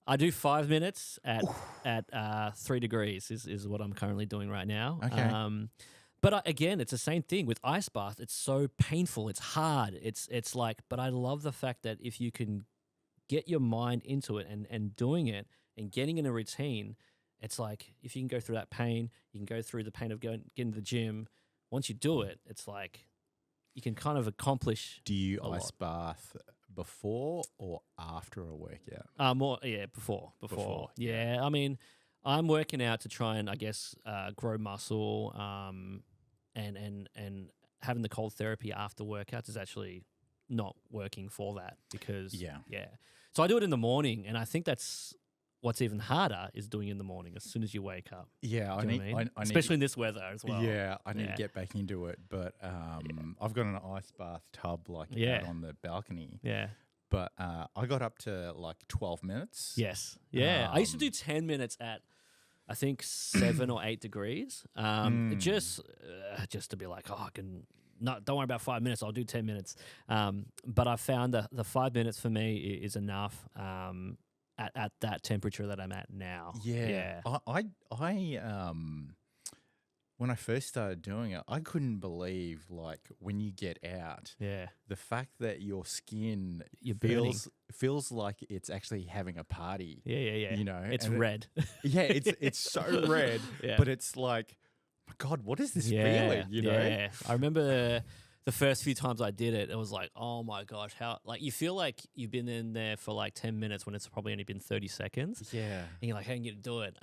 I do 5 minutes at 3 degrees is what I'm currently doing right now. Okay. But again, it's the same thing with ice bath. It's so painful. It's hard. It's like, but I love the fact that if you can get your mind into it and doing it and getting in a routine, it's like if you can go through that pain, you can go through the pain of getting to the gym. Once you do it, it's like you can kind of accomplish. Do you ice bath before or after a workout? Before. Yeah, I mean, I'm working out to try and I guess grow muscle. And having the cold therapy after workouts is actually not working for that because So I do it in the morning, and I think that's what's even harder is doing it in the morning as soon as you wake up. Yeah, I especially in this weather as well. Yeah, I need to get back into it, but I've got an ice bath tub out on the balcony. Yeah. But I got up to like 12 minutes. Yes. Yeah. I used to do 10 minutes at I think 7 or 8 degrees. Just to be like, I can don't worry about 5 minutes. I'll do 10 minutes. But I found that the 5 minutes for me is enough at that temperature that I'm at now. Yeah. I when I first started doing it, I couldn't believe like when you get out, the fact that your skin feels like it's actually having a party. Yeah. It's red. It's so red, but it's like, my God, what is this feeling? Yeah. I remember the first few times I did it, it was like, oh my gosh, how like you feel like you've been in there for like 10 minutes when it's probably only been 30 seconds. Yeah. And you're like, how can you do it?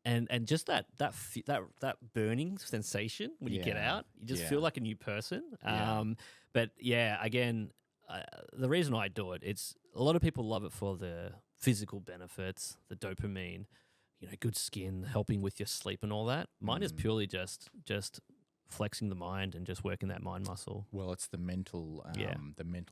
And just that burning sensation when you get out, you just feel like a new person. But again, the reason I do it, it's a lot of people love it for the physical benefits, the dopamine, good skin, helping with your sleep and all that. Mine is purely just flexing the mind and just working that mind muscle. Well, it's the mental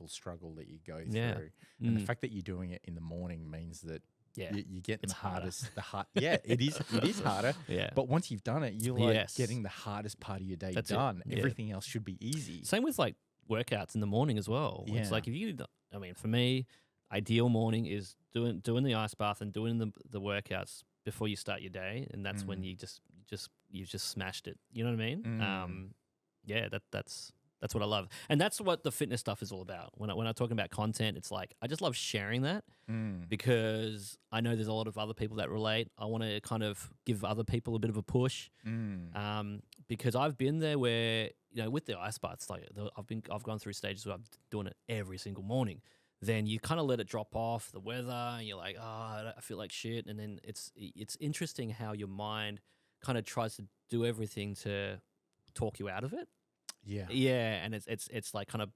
struggle that you go through, and the fact that you're doing it in the morning means that. You get the hardest, it is harder. But once you've done it, you're like getting the hardest part of your day done. Everything else should be easy. Same with like workouts in the morning as well. Yeah. It's like for me, ideal morning is doing the ice bath and doing the workouts before you start your day, and that's when you've just smashed it. You know what I mean? That's what I love. And that's what the fitness stuff is all about. When I'm talking about content, it's like I just love sharing that because I know there's a lot of other people that relate. I want to kind of give other people a bit of a push because I've been there where, with the ice baths, like I've gone through stages where I'm doing it every single morning. Then you kind of let it drop off, the weather, and you're like, I feel like shit. And then it's interesting how your mind kind of tries to do everything to talk you out of it. Yeah, and it's like kind of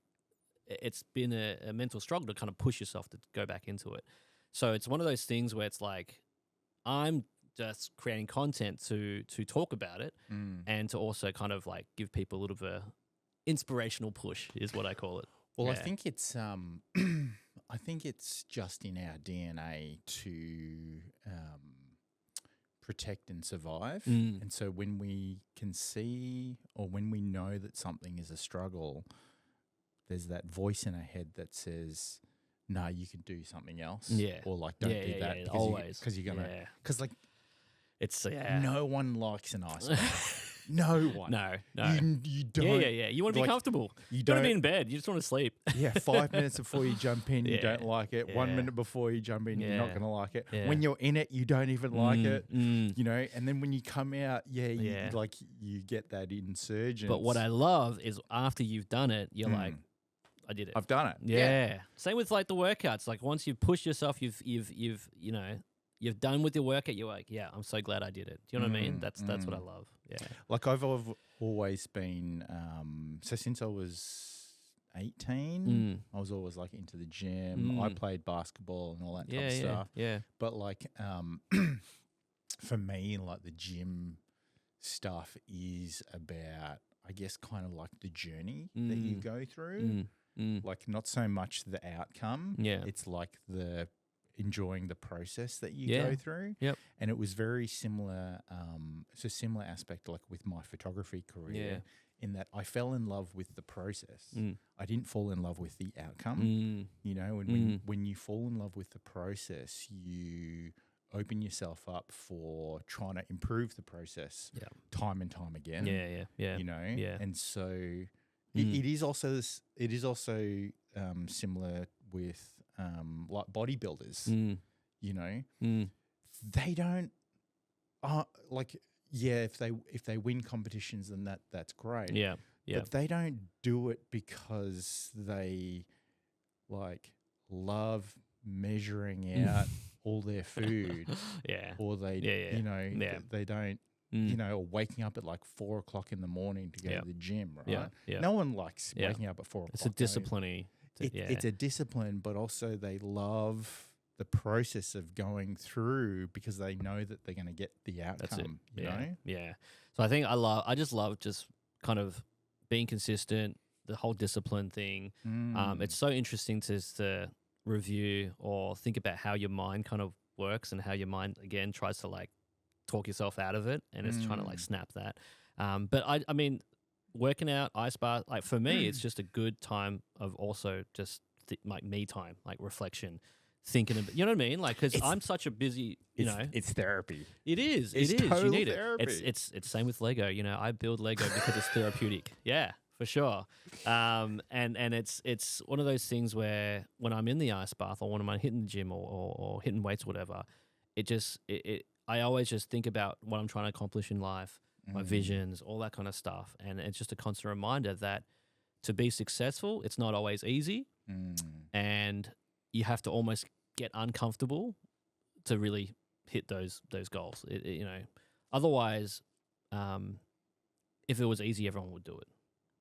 it's been a mental struggle to kind of push yourself to go back into it. So it's one of those things where it's like I'm just creating content to talk about it and to also kind of like give people a little bit of a inspirational push is what I call it. Well, I think it's I think it's just in our DNA to protect and survive. And so when we can see or when we know that something is a struggle, there's that voice in our head that says, no, you can do something else. Yeah. Or like, don't do that. Because always. Because you're going to, because like, it's, no one likes an ice bath. No one. No. You don't. Yeah. You want to be comfortable. You don't want to be in bed. You just want to sleep. 5 minutes before you jump in, you don't like it. 1 minute before you jump in, you're not going to like it. When you're in it, you don't even like it. And then when you come out, you get that insurgence. But what I love is after you've done it, you're like, I did it. I've done it. Yeah. Same with like the workouts. Like once you've pushed yourself, you've done with your workout, you're like, I'm so glad I did it. Do you know what I mean? That's what I love. Yeah. Like I've always been, so since I was 18, I was always like into the gym. I played basketball and all that type of stuff. Yeah. But like, for me, like the gym stuff is about, I guess, kind of like the journey that you go through. Like not so much the outcome. Yeah. It's like the enjoying the process that you Yeah. go through. Yep. And it was very similar. It's a similar aspect like with my photography career in that I fell in love with the process. I didn't fall in love with the outcome. You know, and when you fall in love with the process, you open yourself up for trying to improve the process time and time again. Yeah. You know? Yeah. And so it is also similar with like bodybuilders. You know? They don't like if they win competitions, then that's great. Yeah. But they don't do it because they like love measuring out all their food. Or they you know they don't you know, or waking up at like 4 o'clock in the morning to go to the gym, right? No one likes waking up at 4 o'clock. It's a discipline. It's a discipline, but also they love the process of going through because they know that they're going to get the outcome. You know? Yeah. So I think I just love kind of being consistent, the whole discipline thing. It's so interesting to review or think about how your mind kind of works and how your mind again tries to like talk yourself out of it, and it's trying to like snap that. But I mean, working out, ice bath, like for me, it's just a good time of also just like me time, like reflection, thinking about, you know what I mean? Like, because I'm such a busy, you know. It's therapy. It is. It's it is. total You need therapy. it. It's same with Lego. You know, I build Lego because it's therapeutic. Yeah, for sure. And it's one of those things where when I'm in the ice bath or when I'm hitting the gym or hitting weights or whatever, I always just think about what I'm trying to accomplish in life, my visions, all that kind of stuff. And it's just a constant reminder that to be successful, it's not always easy. And you have to almost get uncomfortable to really hit those goals. You know, otherwise, if it was easy, everyone would do it,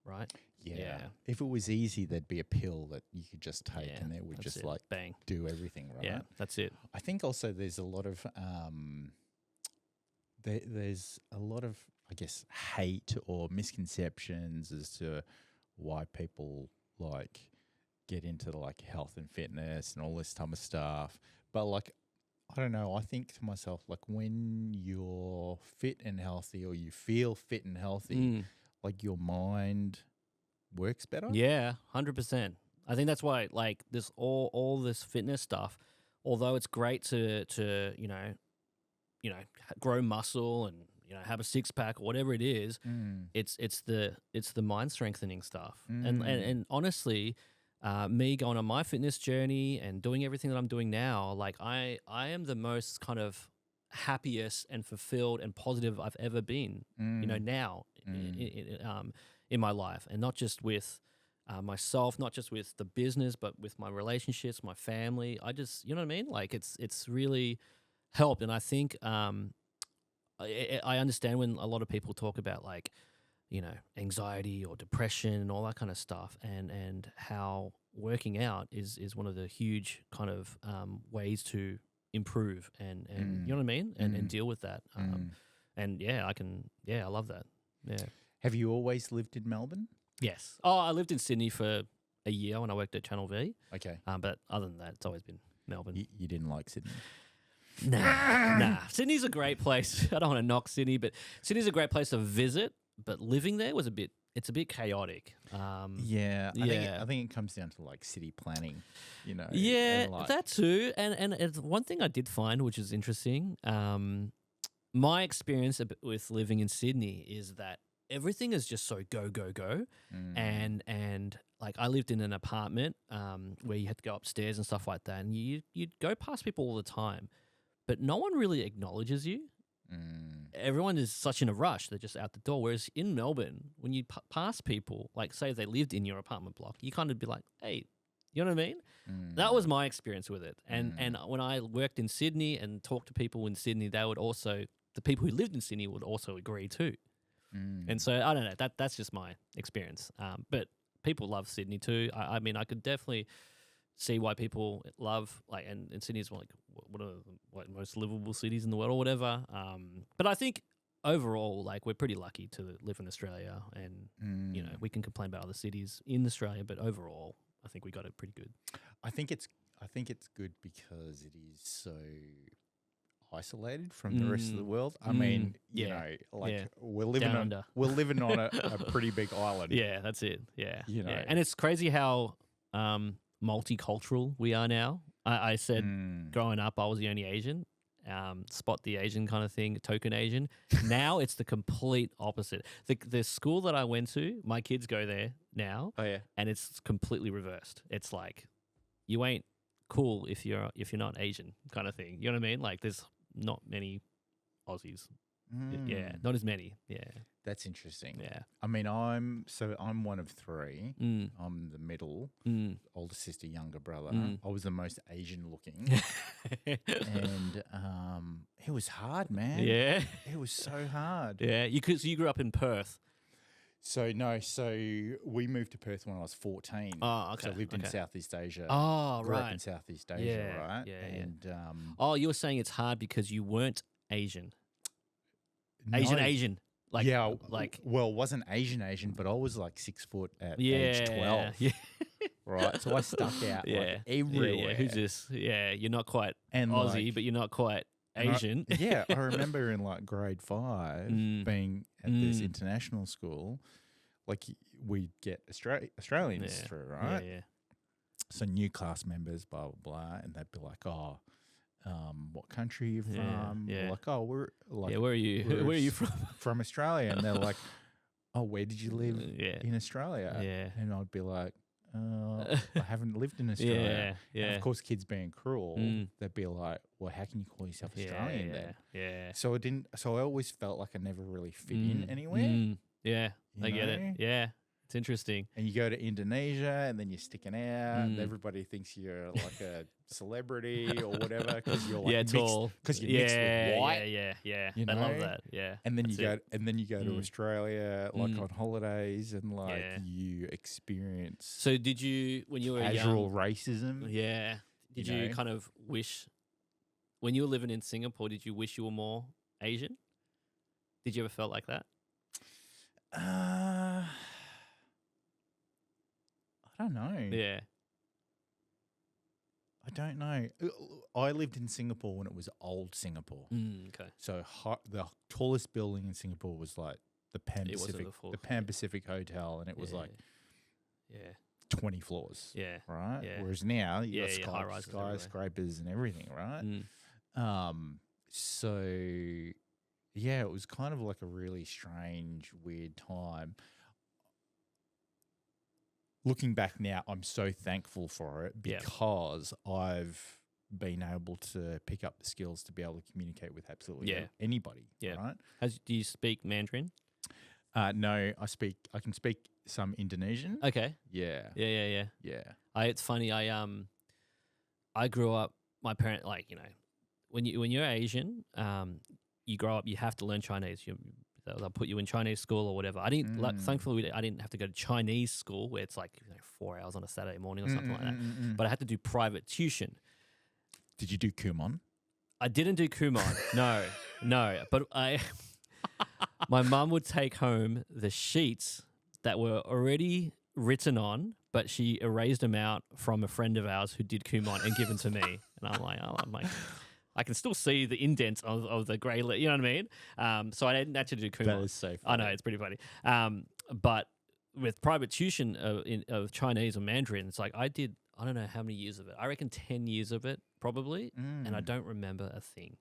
right? Yeah. If it was easy, there'd be a pill that you could just take and it would just like bang, do everything, right? Yeah, that's it. I think also there's a lot of there's a lot of, I guess, hate or misconceptions as to why people like get into like health and fitness and all this type of stuff. But like, I don't know, I think to myself, like when you're fit and healthy or you feel fit and healthy, like your mind works better. Yeah, 100%. I think that's why like this all this fitness stuff, although it's great to you know grow muscle and you know have a six pack or whatever it is, it's the mind strengthening stuff. And honestly, me going on my fitness journey and doing everything that I'm doing now, like I am the most kind of happiest and fulfilled and positive I've ever been, you know, now in my life, and not just with myself, not just with the business, but with my relationships, my family. I just, you know what I mean? Like it's really helped. And I think I understand when a lot of people talk about like, you know, anxiety or depression and all that kind of stuff, and how working out is one of the huge kind of ways to improve and you know what I mean, and deal with that. And I love that. Yeah. Have you always lived in Melbourne? Yes. Oh, I lived in Sydney for a year when I worked at Channel V. Okay. But other than that, it's always been Melbourne. You didn't like Sydney? Nah. Sydney's a great place. I don't want to knock Sydney, but Sydney's a great place to visit. But living there was a bit chaotic. I think it comes down to like city planning, you know. Yeah, that too. And it's one thing I did find, which is interesting, my experience with living in Sydney is that everything is just so go, go, go. And like I lived in an apartment where you had to go upstairs and stuff like that. And you'd go past people all the time, but no one really acknowledges you. Everyone is such in a rush. They're just out the door. Whereas in Melbourne, when you pass people, like say they lived in your apartment block, you kind of be like, hey, you know what I mean? That was my experience with it. And when I worked in Sydney and talked to people in Sydney, the people who lived in Sydney would also agree too. And so I don't know, that's just my experience. But people love Sydney too. I mean, I could definitely see why people love and Sydney is one of the most livable cities in the world or whatever. But I think overall, like we're pretty lucky to live in Australia, and you know we can complain about other cities in Australia, but overall, I think we got it pretty good. I think it's good because it is so isolated from the rest of the world. I mean, you know, like yeah. we're living Down on under. we're living on a pretty big island. Yeah, that's it. Yeah, You know. and it's crazy how multicultural we are now. I said growing up I was the only Asian. Spot the Asian kind of thing, token Asian. Now it's the complete opposite. The school that I went to, my kids go there now. Oh yeah. And it's completely reversed. It's like you ain't cool if you're not Asian kind of thing. You know what I mean? Like there's not many Aussies. Yeah, not as many. Yeah. That's interesting. Yeah. I mean, I'm one of three. I'm the middle, older sister, younger brother. I was the most Asian looking. And it was hard, man. Yeah. It was so hard. Yeah. So you grew up in Perth. So we moved to Perth when I was 14. Oh, okay. So I lived in Southeast Asia. Oh, Grew up in right. Southeast Asia, right? Yeah. And Oh, you were saying it's hard because you weren't Asian. no, Asian. Like, yeah, like well, wasn't Asian, but I was like 6 foot at yeah, age 12. Yeah. Right, so I stuck out like everywhere. Yeah. Who's this? Yeah, you're not quite And Aussie, like, but you're not quite Asian. I remember in like grade 5 being at this international school, like we'd get Australians through, right? Yeah. So new class members, blah, blah, blah, and they'd be like, oh, what country are you from? Yeah. We're like, oh, we're like, Yeah, where are you? Where are you from? From Australia. And they're like, oh, where did you live Yeah. in Australia? Yeah. And I'd be like, I haven't lived in Australia. Yeah. And of course, kids being cruel, they'd be like, well, how can you call yourself Australian then? Yeah. So I always felt like I never really fit in anywhere. Yeah, You I get it. know? Yeah, it's interesting. And you go to Indonesia and then you're sticking out and everybody thinks you're like a celebrity or whatever because you're like tall. Because you're mixed with white. Yeah. You I love know? that. Yeah. And then That's you go to Australia like on holidays and like you experience So did you, when you were casual young, racism? Yeah. Did you kind of wish, when you were living in Singapore, did you wish you were more Asian? Did you ever felt like that? I don't know. Yeah. I don't know. I lived in Singapore when it was old Singapore. Okay. So the tallest building in Singapore was like the Pan It wasn't Pacific, the full- the Pan Pacific Hotel, and it was like Yeah. 20 floors. Yeah. Right. Yeah. Whereas now you Yeah, got high-rises everywhere. skyscrapers and everything. Right. So yeah, it was kind of like a really strange, weird time. Looking back now, I'm so thankful for it because I've been able to pick up the skills to be able to communicate with absolutely anybody. Yeah. Right. Do you speak Mandarin? No, I can speak some Indonesian. Okay. Yeah. Yeah. Yeah. It's funny. I grew up. My parent, like, you know, when you're Asian, you grow up. You have to learn Chinese. They'll put you in Chinese school or whatever. I didn't. Thankfully, I didn't have to go to Chinese school where it's like 4 hours on a Saturday morning or something like that. But I had to do private tuition. Did you do Kumon? I didn't do Kumon. No. But my mum would take home the sheets that were already written on, but she erased them out from a friend of ours who did Kumon and given to me. And I'm like, I can still see the indents of the grey, you know what I mean? So I didn't actually do Kumon. That is so funny. I know, it's pretty funny. But with private tuition of Chinese or Mandarin, it's like I don't know how many years of it. I reckon 10 years of it probably, and I don't remember a thing.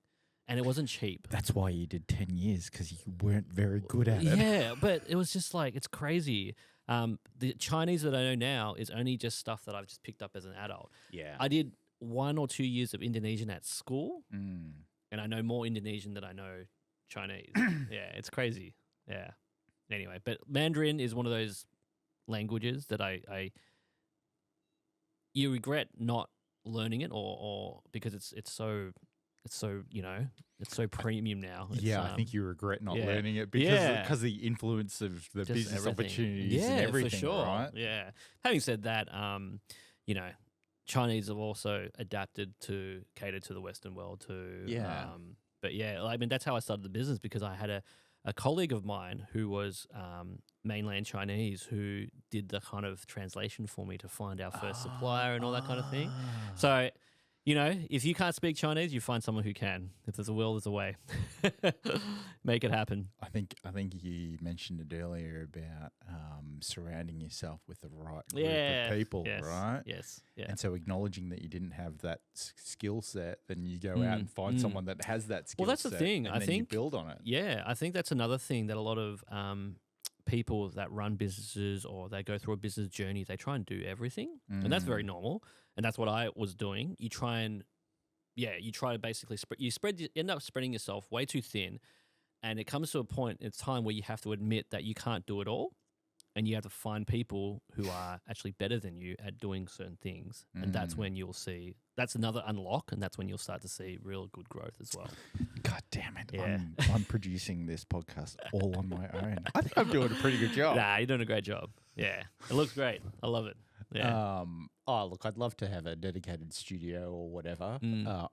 And it wasn't cheap. That's why you did 10 years, because you weren't very good at it. Yeah, but it was just like, it's crazy. The Chinese that I know now is only just stuff that I've just picked up as an adult. Yeah. I did 1 or 2 years of Indonesian at school, and I know more Indonesian than I know Chinese. Yeah, it's crazy. Yeah. Anyway, but Mandarin is one of those languages that you regret not learning it, or because it's so you know, it's so premium now. It's, I think you regret not learning it because of the influence of the just business everything. opportunities and everything, for sure. right? Yeah. Having said that, you know, Chinese have also adapted to cater to the Western world too. Yeah. But yeah, I mean, that's how I started the business, because I had a colleague of mine who was mainland Chinese who did the kind of translation for me to find our first supplier and all that kind of thing. So, you know, if you can't speak Chinese, you find someone who can. If there's a will, there's a way. Make it happen. I think you mentioned it earlier about surrounding yourself with the right group of people, right? Yes. Yeah. And so acknowledging that you didn't have that skill set, then you go out and find someone that has that skill set. Well, that's the thing. And I then think you build on it. Yeah, I think that's another thing that a lot of people that run businesses or they go through a business journey, they try and do everything, and that's very normal. And that's what I was doing. You try to basically end up spreading yourself way too thin, and it comes to a point in time where you have to admit that you can't do it all, and you have to find people who are actually better than you at doing certain things, and that's when you'll see. That's another unlock, and that's when you'll start to see real good growth as well. God damn it! Yeah. I'm producing this podcast all on my own. I think I'm doing a pretty good job. Nah, you're doing a great job. Yeah, it looks great. I love it. Yeah. Look, I'd love to have a dedicated studio or whatever.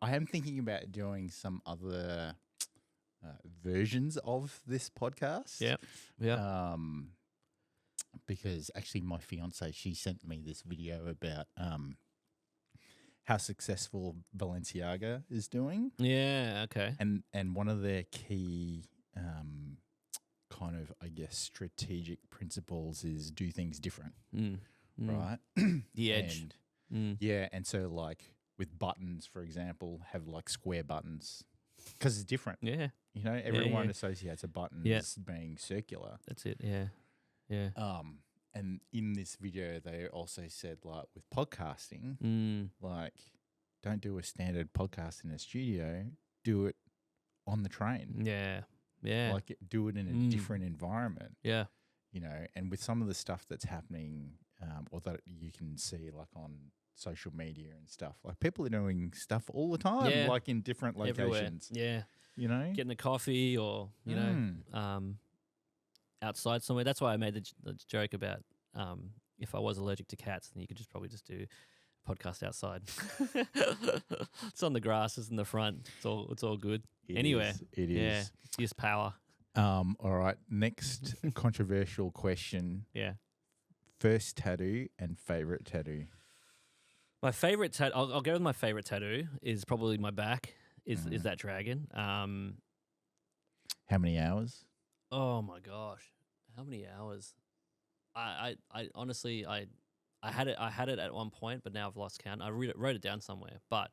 I am thinking about doing some other versions of this podcast. Yeah. Because actually my fiance, she sent me this video about how successful Balenciaga is doing. Yeah, okay. And one of their key kind of, I guess, strategic principles is do things different. Right? The edge. Yeah, and so like with buttons, for example, have like square buttons because it's different. Yeah. You know, everyone associates a button as being circular. That's it, yeah. Yeah. And in this video, they also said, like, with podcasting, like, don't do a standard podcast in a studio. Do it on the train. Yeah. Yeah. Like, do it in a different environment. Yeah. You know, and with some of the stuff that's happening, or that you can see, like, on social media and stuff, like, people are doing stuff all the time, like, in different locations. Everywhere. Yeah. You know? Getting a coffee or, you know, outside somewhere. That's why I made the joke about if I was allergic to cats, then you could probably just do a podcast outside. It's on the grass, it's in the front. It's all good. Anywhere. It is. Yeah. It's just power. All right. Next controversial question. Yeah. First tattoo and favorite tattoo. My favorite tattoo. I'll go with my favorite tattoo. Is probably my back. Is that dragon? How many hours? Oh my gosh, how many hours? I honestly I had it at one point, but now I've lost count. I wrote it down somewhere, but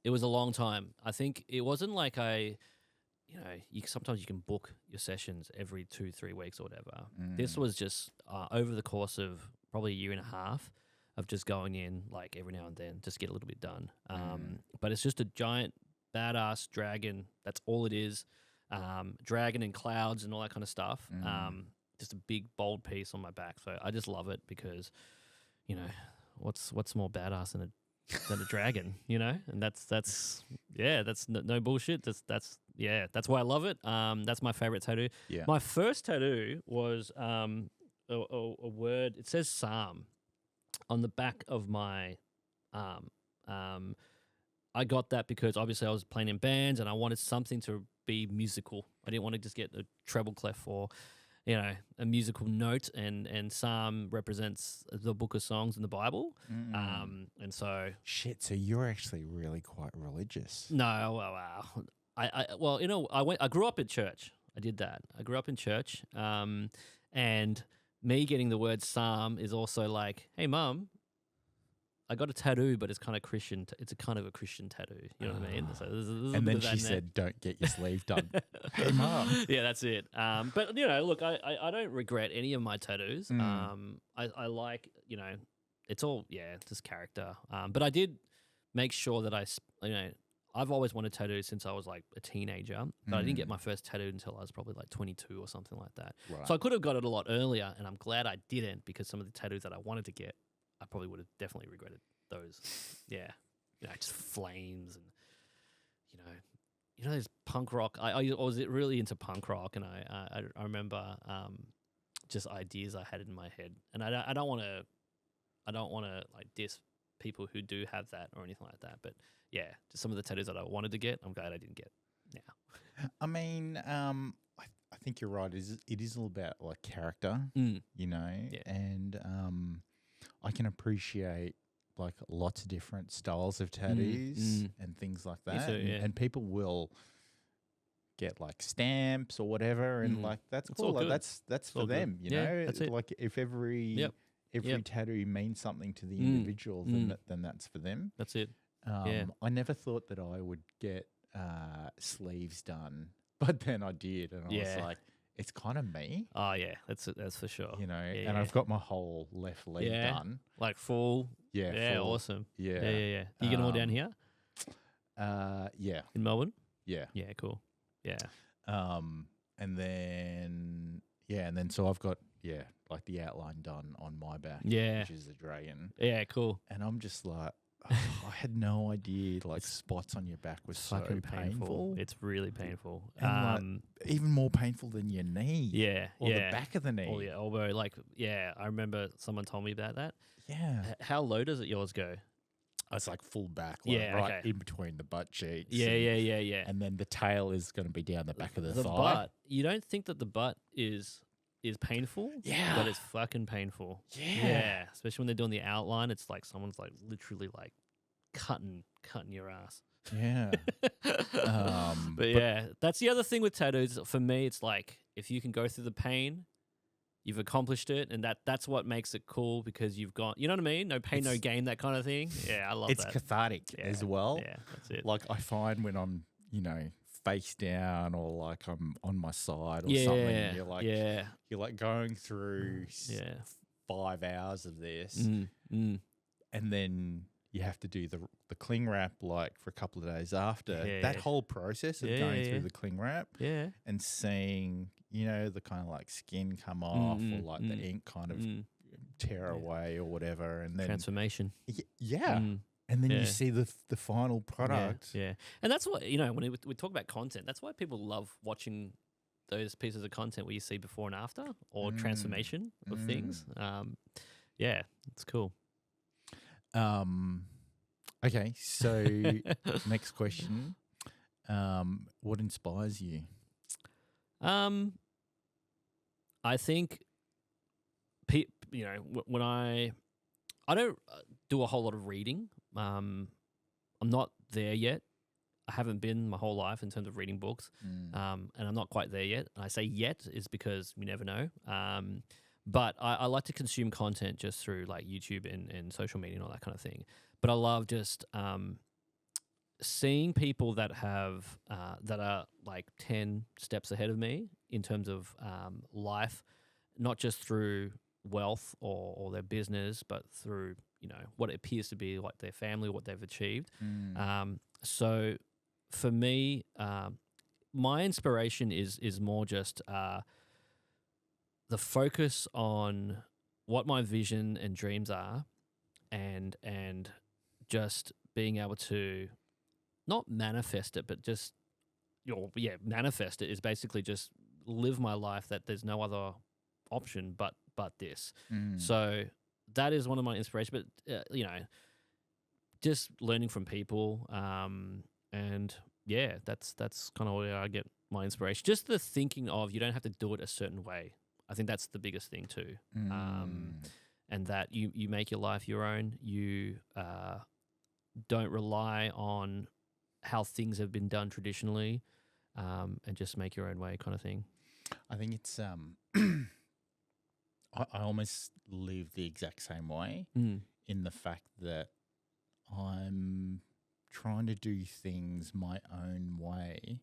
it was a long time. I think it wasn't like sometimes you can book your sessions every 2-3 weeks or whatever. This was just over the course of probably a year and a half of just going in like every now and then, just get a little bit done. But it's just a giant badass dragon. That's all it is. Dragon and clouds and all that kind of stuff. Just a big bold piece on my back. So I just love it because, you know, what's more badass than a dragon, you know? And that's no bullshit. That's why I love it. That's my favorite tattoo. Yeah. My first tattoo was a word. It says Psalm on the back of my arm. I got that because obviously I was playing in bands and I wanted something to be musical. I didn't want to just get a treble clef or, you know, a musical note. And Psalm represents the book of songs in the Bible. And so shit. So you're actually really quite religious. No, wow. I grew up in church. I did that. I grew up in church. And me getting the word Psalm is also like, hey, Mum, I got a tattoo, but it's kind of Christian. It's a kind of a Christian tattoo. You know what I mean? So there's and then she said, "Don't get your sleeve done." Hey, Mum. Yeah, that's it. But you know, look, I don't regret any of my tattoos. I like, you know, it's all just character. But I did make sure that I've always wanted tattoos since I was like a teenager, but I didn't get my first tattoo until I was probably like 22 or something like that. Right. So I could have got it a lot earlier, and I'm glad I didn't because some of the tattoos that I wanted to get, I probably would have definitely regretted those. Yeah. You know, just flames and, you know, there's punk rock. I was really into punk rock, and I remember just ideas I had in my head. And I don't want to like diss people who do have that or anything like that. But yeah, just some of the tattoos that I wanted to get, I'm glad I didn't get now. I mean, think you're right. It is all about like character, you know, and I can appreciate like lots of different styles of tattoos and things like that. too, yeah. And people will get like stamps or whatever, and like that's It's cool. all Like good. that's for all good. them, you Yeah, know. that's it. Like if every tattoo means something to the individual, then that's for them. That's it. Yeah. I never thought that I would get sleeves done, but then I did, and I was like, it's kind of me. Oh yeah, that's for sure. You know, Yeah, and I've got my whole left leg done. like full. Yeah, full. Awesome. Yeah. Yeah. You get them all down here Yeah. in Melbourne. Yeah. Yeah, cool. Yeah. And then so I've got like the outline done on my back. Yeah. Which is the dragon. Yeah, cool. And I'm just like, I had no idea like spots on your back was so Fucking painful. It's really painful. And like, even more painful than your knee. Yeah. Or the back of the knee. Oh yeah, elbow. Like I remember someone told me about that. Yeah. How low does yours go? It's like full back, like right okay. in between the butt cheeks. Yeah. And then the tail is going to be down the back of the thigh. Butt. You don't think that the butt is painful? Yeah. But it's fucking painful. Yeah. Especially when they're doing the outline. It's like someone's like literally like cutting your ass. Yeah. But yeah, that's the other thing with tattoos. For me, it's like if you can go through the pain, you've accomplished it, and that's what makes it cool because you've got, you know what I mean? No pain, no gain, that kind of thing. Yeah, I love that. It's cathartic as well. Yeah, that's it. Like I find when I'm, face down or like I'm on my side or something, and you're like going through 5 hours of this, and then you have to do the cling wrap like for a couple of days after. That whole process of going through the cling wrap and seeing, the kind of like skin come off or like the ink kind of tear away or whatever, and then transformation. And then you see the final product. Yeah. And that's what, when we talk about content, that's why people love watching those pieces of content where you see before and after or transformation of things. Yeah, it's cool. Okay, so next question. What inspires you? I think, when I don't do a whole lot of reading. I'm not there yet. I haven't been my whole life in terms of reading books, and I'm not quite there yet. And I say yet is because we never know. But I like to consume content just through like YouTube and social media and all that kind of thing. But I love just seeing people that have that are like 10 steps ahead of me in terms of life, not just through wealth or their business, but through what it appears to be like their family, what they've achieved. So for me, my inspiration is more just the focus on what my vision and dreams are, and just being able to not manifest it, but just manifest it is basically just live my life that there's no other option but this. So that is one of my inspirations, but just learning from people, and that's kind of where I get my inspiration. Just the thinking of you don't have to do it a certain way. I think that's the biggest thing too, and that you make your life your own. You don't rely on how things have been done traditionally, and just make your own way, kind of thing. I think it's I almost live the exact same way in the fact that I'm trying to do things my own way,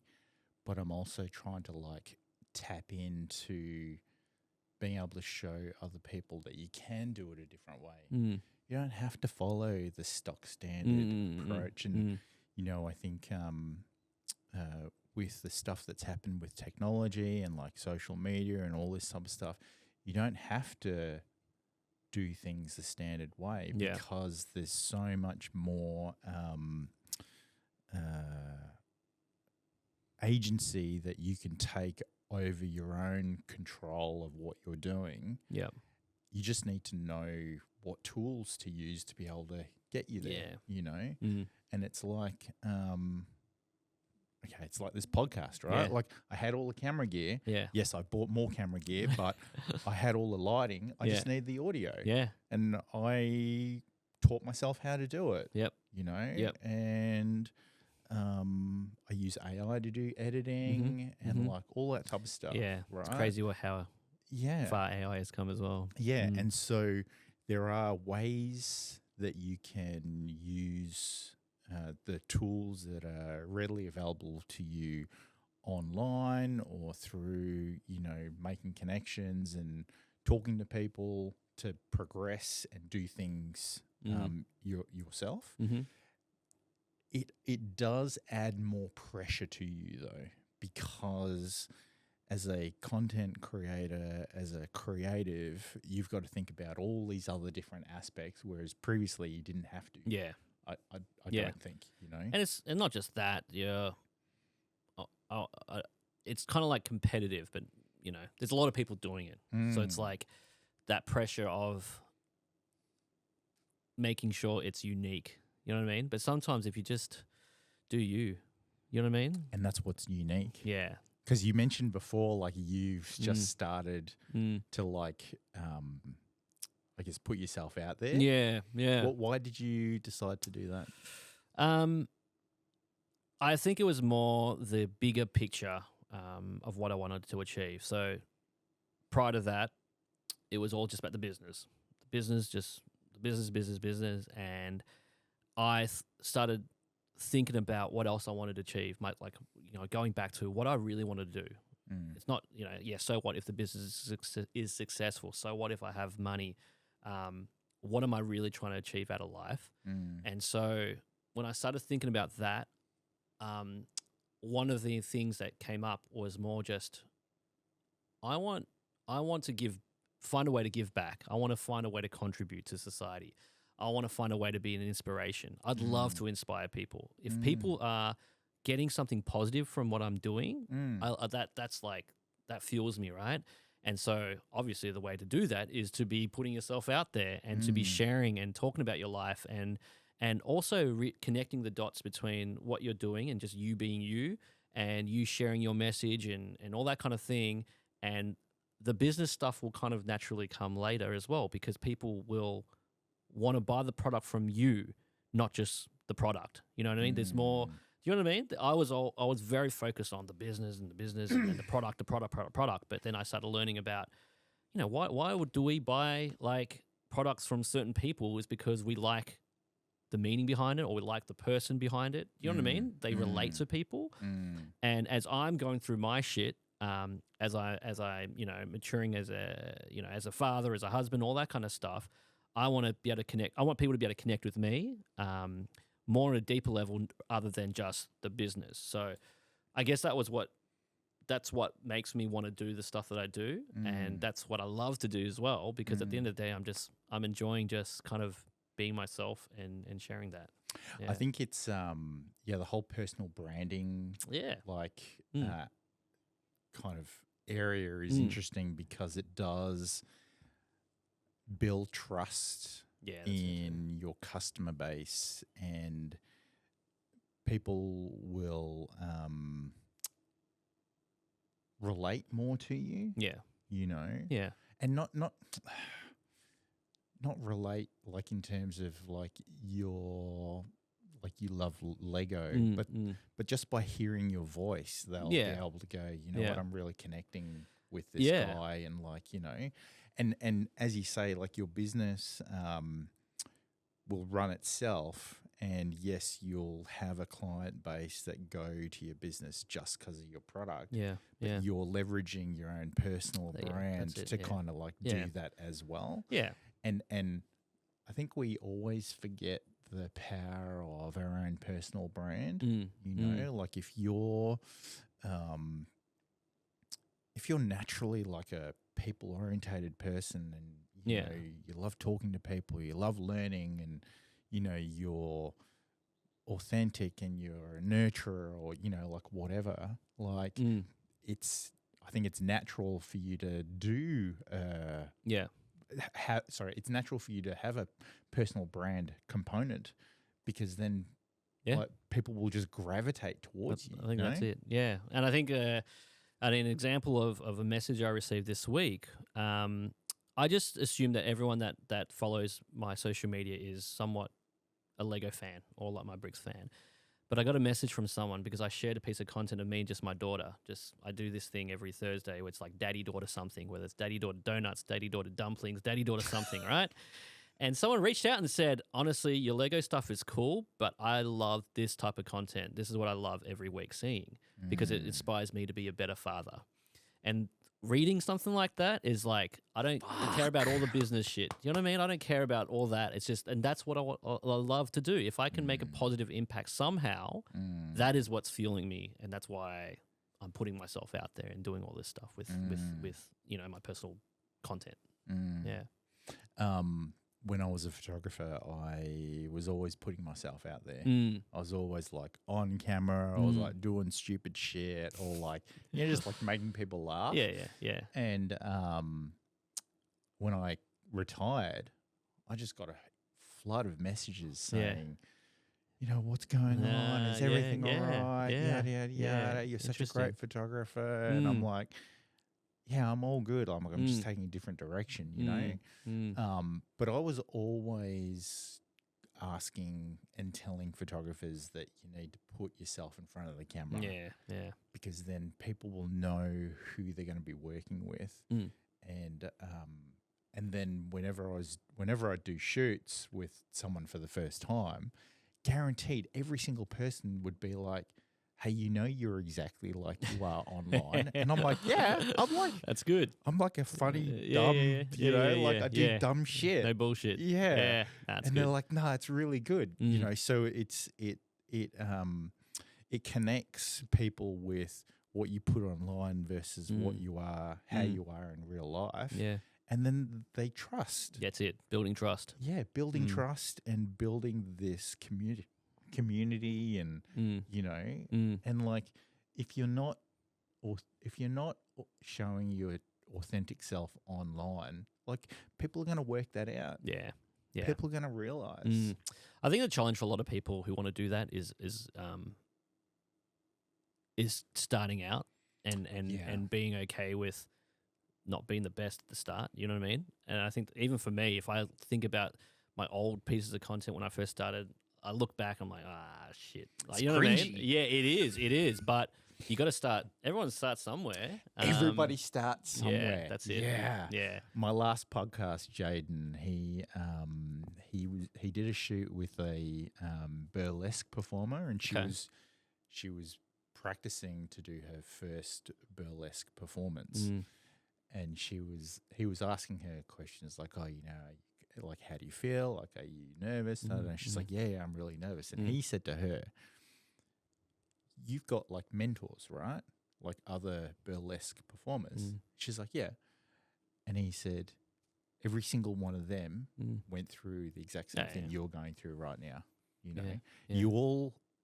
but I'm also trying to like tap into being able to show other people that you can do it a different way. You don't have to follow the stock standard approach. And, I think with the stuff that's happened with technology and like social media and all this type of stuff, you don't have to do things the standard way because there's so much more agency that you can take over your own control of what you're doing. Yeah. You just need to know what tools to use to be able to get you there, And it's like okay, it's like this podcast, right? Yeah. Like I had all the camera gear. Yeah. Yes, I bought more camera gear, but I had all the lighting. I just need the audio. Yeah. And I taught myself how to do it. Yep. You know? Yep. And I use AI to do editing and like all that type of stuff. Yeah. Right? It's crazy how Yeah. far AI has come as well. Yeah. And so there are ways that you can use the tools that are readily available to you online or through, you know, making connections and talking to people to progress and do things yourself. It does add more pressure to you though, because as a content creator, as a creative, you've got to think about all these other different aspects, whereas previously you didn't have to. Yeah. I don't think, you know. And not just that. Yeah. It's kind of like competitive, but you know, there's a lot of people doing it, so it's like that pressure of making sure it's unique. You know what I mean? But sometimes if you just do you know what I mean? And that's what's unique. Yeah. Because you mentioned before, like you've just started to like, I guess, put yourself out there. Yeah. Yeah. Why did you decide to do that? I think it was more the bigger picture of what I wanted to achieve. So prior to that, it was all just about the business. Business. And I started thinking about what else I wanted to achieve. Going back to what I really wanted to do. It's not, so what if the business is successful? So what if I have money? What am I really trying to achieve out of life? And so when I started thinking about that, one of the things that came up was more just, I want to find a way to give back. I want to find a way to contribute to society. I want to find a way to be an inspiration. I'd love to inspire people. If people are getting something positive from what I'm doing, that fuels me, right? And so obviously the way to do that is to be putting yourself out there and to be sharing and talking about your life and also connecting the dots between what you're doing and just you being you and you sharing your message and all that kind of thing. And the business stuff will kind of naturally come later as well, because people will want to buy the product from you, not just the product. You know what I mean? There's more. Do you know what I mean? I was very focused on the business and the product. But then I started learning about, why do we buy like products from certain people is because we like the meaning behind it or we like the person behind it. You know what I mean? They relate to people. And as I'm going through my shit, as I maturing as a father, as a husband, all that kind of stuff, I want to be able to connect. I want people to be able to connect with me more on a deeper level other than just the business. So I guess that's what makes me want to do the stuff that I do. And that's what I love to do as well, because at the end of the day, I'm enjoying just kind of being myself and sharing that. Yeah. I think it's the whole personal branding kind of area is interesting because it does build trust in your customer base, and people will relate more to you. Yeah. Yeah. And not relate like in terms of like you love Lego, but just by hearing your voice, they'll be able to go, what, I'm really connecting with this guy, and like, and as you say, like your business will run itself, and yes, you'll have a client base that go to your business just because of your product. Yeah, but you're leveraging your own personal brand to kind of like do that as well. Yeah. And I think we always forget the power of our own personal brand. Like if you're naturally like a people orientated person, and you know, you love talking to people, you love learning, and you're authentic and you're a nurturer, or like whatever, like I think it's natural for you to do it's natural for you to have a personal brand component, because then Yeah. like people will just gravitate towards you. I think you that's know? it. Yeah, and I think an example of a message I received this week. I just assume that everyone that follows my social media is somewhat a Lego fan or like my bricks fan. But I got a message from someone because I shared a piece of content of me and just my daughter. I do this thing every Thursday where it's like daddy daughter something, whether it's daddy daughter donuts, daddy daughter dumplings, daddy daughter something, right? And someone reached out and said, honestly, your Lego stuff is cool, but I love this type of content. This is what I love every week seeing because it inspires me to be a better father. And reading something like that is like, I don't care about all the business shit. You know what I mean? I don't care about all that. It's just, and that's what I love to do. If I can make a positive impact somehow, that is what's fueling me. And that's why I'm putting myself out there and doing all this stuff with my personal content. Yeah. When I was a photographer, I was always putting myself out there. I was always like on camera. I was like doing stupid shit or like, just like making people laugh. Yeah. And when I retired, I just got a flood of messages saying, what's going on? Is everything all right? Yada, yada, yada. You're such a great photographer. And I'm like, yeah, I'm all good. I'm just taking a different direction, But I was always asking and telling photographers that you need to put yourself in front of the camera. Yeah. Because then people will know who they're going to be working with. And then whenever I do shoots with someone for the first time, guaranteed every single person would be like, hey, you're exactly like you are online. And I'm like, I'm like, that's good. I'm like a funny, dumb, I do dumb shit. No bullshit. Yeah. That's and good. they're like, no, it's really good. So it connects people with what you put online versus what you are, how you are in real life. Yeah. And then they trust. That's it. Building trust. Yeah, building trust and building this community and and like if you're not showing your authentic self online, like people are going to work that out. Yeah People are going to realize. I think the challenge for a lot of people who want to do that is starting out and being okay with not being the best at the start. You know what I mean? And I think even for me, if I think about my old pieces of content when I first started, I look back, I'm like, shit. Like, you know what I mean? Yeah, it is. But you got to start. Everyone starts somewhere. Everybody starts somewhere. Yeah, that's it. Yeah. My last podcast, Jaden, he did a shoot with a burlesque performer, and she was practicing to do her first burlesque performance, and he was asking her questions like, like, how do you feel? Like, are you nervous? And she's like, yeah, I'm really nervous. And he said to her, you've got like mentors, right? Like other burlesque performers. She's like, yeah. And he said, every single one of them went through the exact same thing you're going through right now.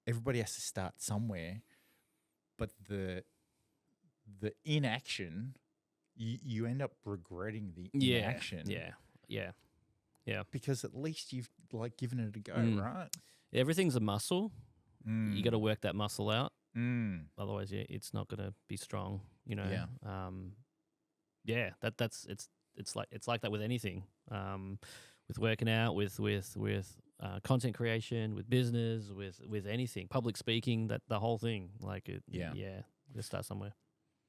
Everybody has to start somewhere, but the inaction, you end up regretting the inaction. Yeah. Because at least you've like given it a go, right? Everything's a muscle. You got to work that muscle out. Otherwise, it's not going to be strong. It's like that with anything. With working out, with content creation, with business, with anything, public speaking, that the whole thing. Like it. Yeah. Just start somewhere.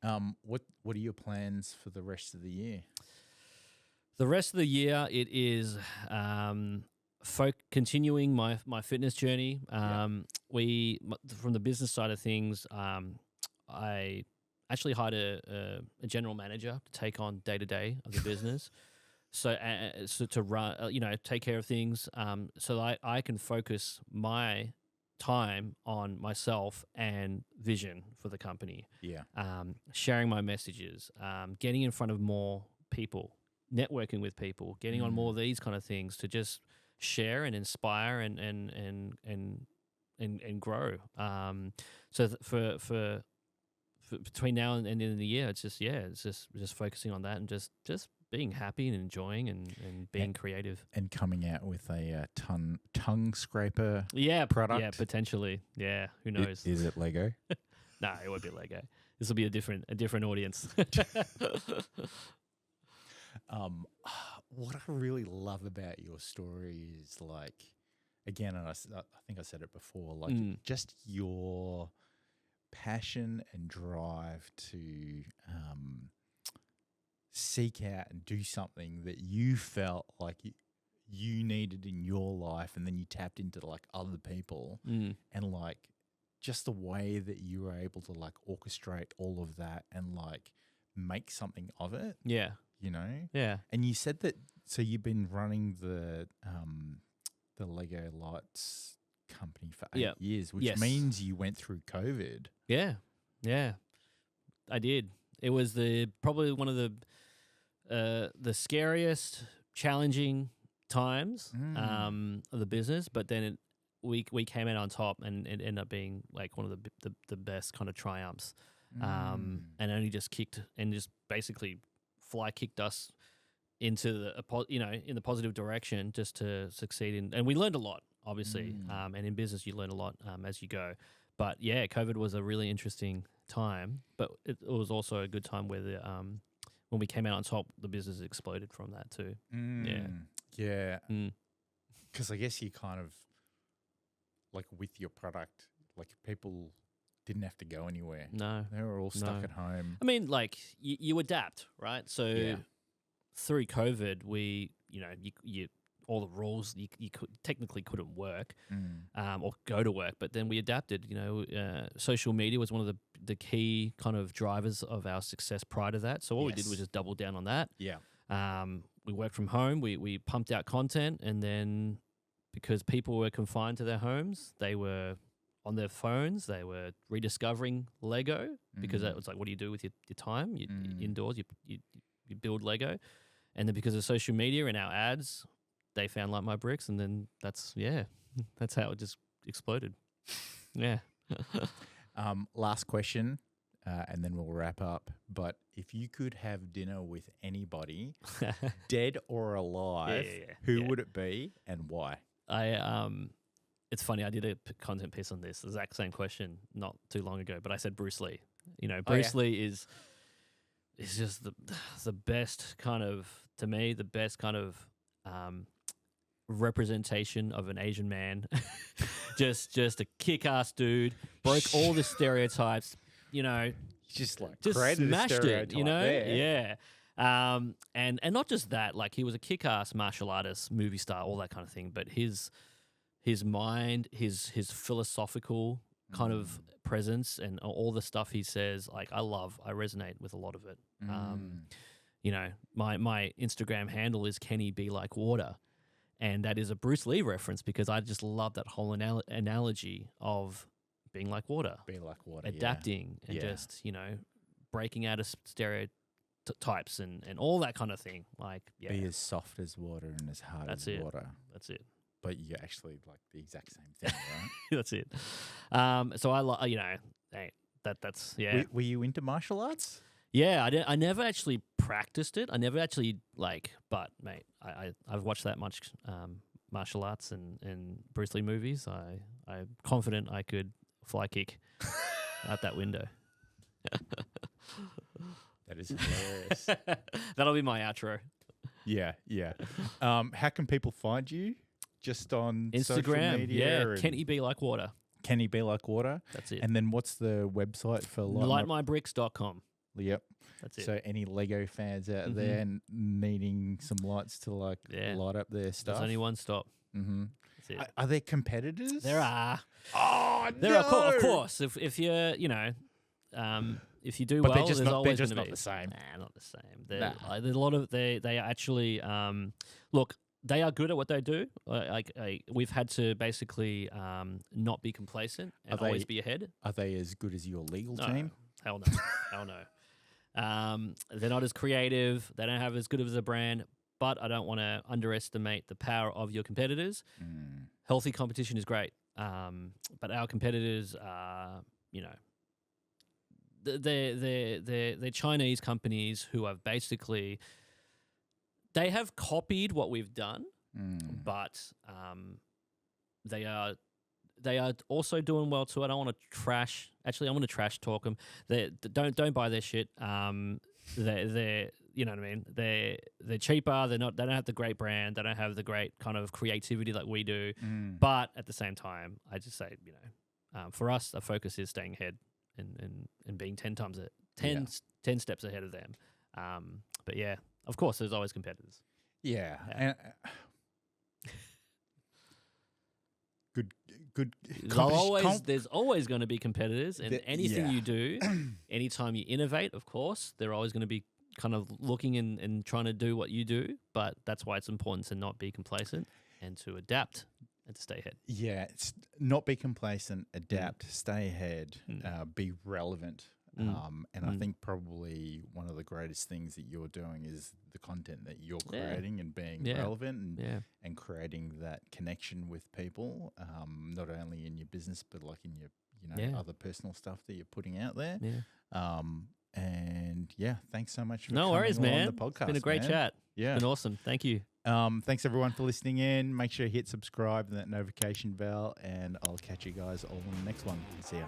What are your plans for the rest of the year? The rest of the year, it is continuing my fitness journey. From the business side of things, I actually hired a general manager to take on day-to-day of the business. So to run, take care of things, so that I can focus my time on myself and vision for the company. Yeah. Sharing my messages, getting in front of more people, networking with people, getting on more of these kind of things to just share and inspire and grow. So for between now and the end of the year, it's just focusing on that and just being happy and enjoying and being creative. And coming out with a tongue scraper Yeah, product. Yeah, potentially. Yeah, who knows? Is it Lego? No, it won't be Lego. This will be a different audience. What I really love about your story is like, again, and I think I said it before, like just your passion and drive to seek out and do something that you felt like you needed in your life, and then you tapped into like other people, and like just the way that you were able to like orchestrate all of that and like make something of it. Yeah. You know? Yeah. And you said that, so you've been running the Lego Lights company for 8 years, which means you went through COVID. Yeah. Yeah. I did. It was probably one of the scariest, challenging times of the business, but then we came out on top, and it ended up being like one of the best kind of triumphs, and only just basically fly kicked us into in the positive direction just to succeed and we learned a lot, obviously, and in business you learn a lot as you go. But yeah, COVID was a really interesting time, but it was also a good time where when we came out on top, the business exploded from that too. Yeah. Because I guess you kind of, like with your product, like people didn't have to go anywhere. No. They were all stuck at home. I mean, like you adapt, right? So through COVID, you all the rules you technically couldn't work or go to work, but then we adapted. Social media was one of the key kind of drivers of our success prior to that. So all we did was just double down on that. Yeah. We worked from home. We pumped out content, and then because people were confined to their homes, they were on their phones. They were rediscovering Lego because that was like, what do you do with your time? You indoors, you build Lego, and then because of social media and our ads, they found Like My Bricks, and then that's how it just exploded. Yeah. Last question, and then we'll wrap up. But if you could have dinner with anybody, dead or alive, who would it be and why? It's funny, I did a content piece on this exact same question not too long ago, but I said Bruce Lee. Bruce Lee is just the best kind of, to me, the best kind of representation of an Asian man. just a kick-ass dude, broke all the stereotypes, just smashed it, there. And not just that, like he was a kick-ass martial artist, movie star, all that kind of thing, but his mind, his philosophical kind of presence and all the stuff he says, like I resonate with a lot of it. My Instagram handle is Kenny Be Like Water, and that is a Bruce Lee reference because I just love that whole analogy of being like water, adapting, and just breaking out of stereotypes and all that kind of thing. Like, be as soft as water and as hard as water. That's it. But you're actually like the exact same thing, right? That's it. So that's. Were you into martial arts? Yeah, I never actually practiced it. I never actually but mate, I've watched that much martial arts and Bruce Lee movies. I'm confident I could fly kick out that window. That is hilarious. That'll be my outro. Yeah. How can people find you? Just on Instagram, social media? Kenny Be Like Water. Kenny Be Like Water. That's it. And then what's the website for lightmybricks.com. Yep. That's it. So any Lego fans out there needing some lights to light up their stuff? There's only one stop. That's it. Are there competitors? There are. Oh, there are, of course. If you're, if you do but well, they're just not be the same. Nah, not the same. There's a lot of they are actually look. They are good at what they do. We've had to basically not be complacent and always be ahead. Are they as good as your legal team? Hell no. Hell no. They're not as creative. They don't have as good of a brand. But I don't want to underestimate the power of your competitors. Healthy competition is great. But our competitors are, they're Chinese companies who have basically They have copied what we've done, but they are also doing well too. I don't want to trash. Actually, I'm going to trash talk them. Don't buy their shit. They're you know what I mean. They're cheaper. They don't have the great brand. They don't have the great kind of creativity like we do. But at the same time, I just say, you know, for us, the focus is staying ahead and being 10 steps ahead of them. But yeah, of course, there's always competitors. Yeah. And, good. There's always going to be competitors, and anything you do, anytime you innovate, of course, they're always going to be kind of looking and trying to do what you do. But that's why it's important to not be complacent and to adapt and to stay ahead. Yeah, it's not be complacent, adapt, stay ahead, be relevant. And I think probably one of the greatest things that you're doing is the content that you're creating and being relevant and creating that connection with people, not only in your business, but like in your other personal stuff that you're putting out there. Yeah. And thanks so much for coming on the podcast. It's been a great chat. Yeah. It's been awesome. Thank you. Thanks everyone for listening in. Make sure you hit subscribe and that notification bell, and I'll catch you guys all in the next one. See ya.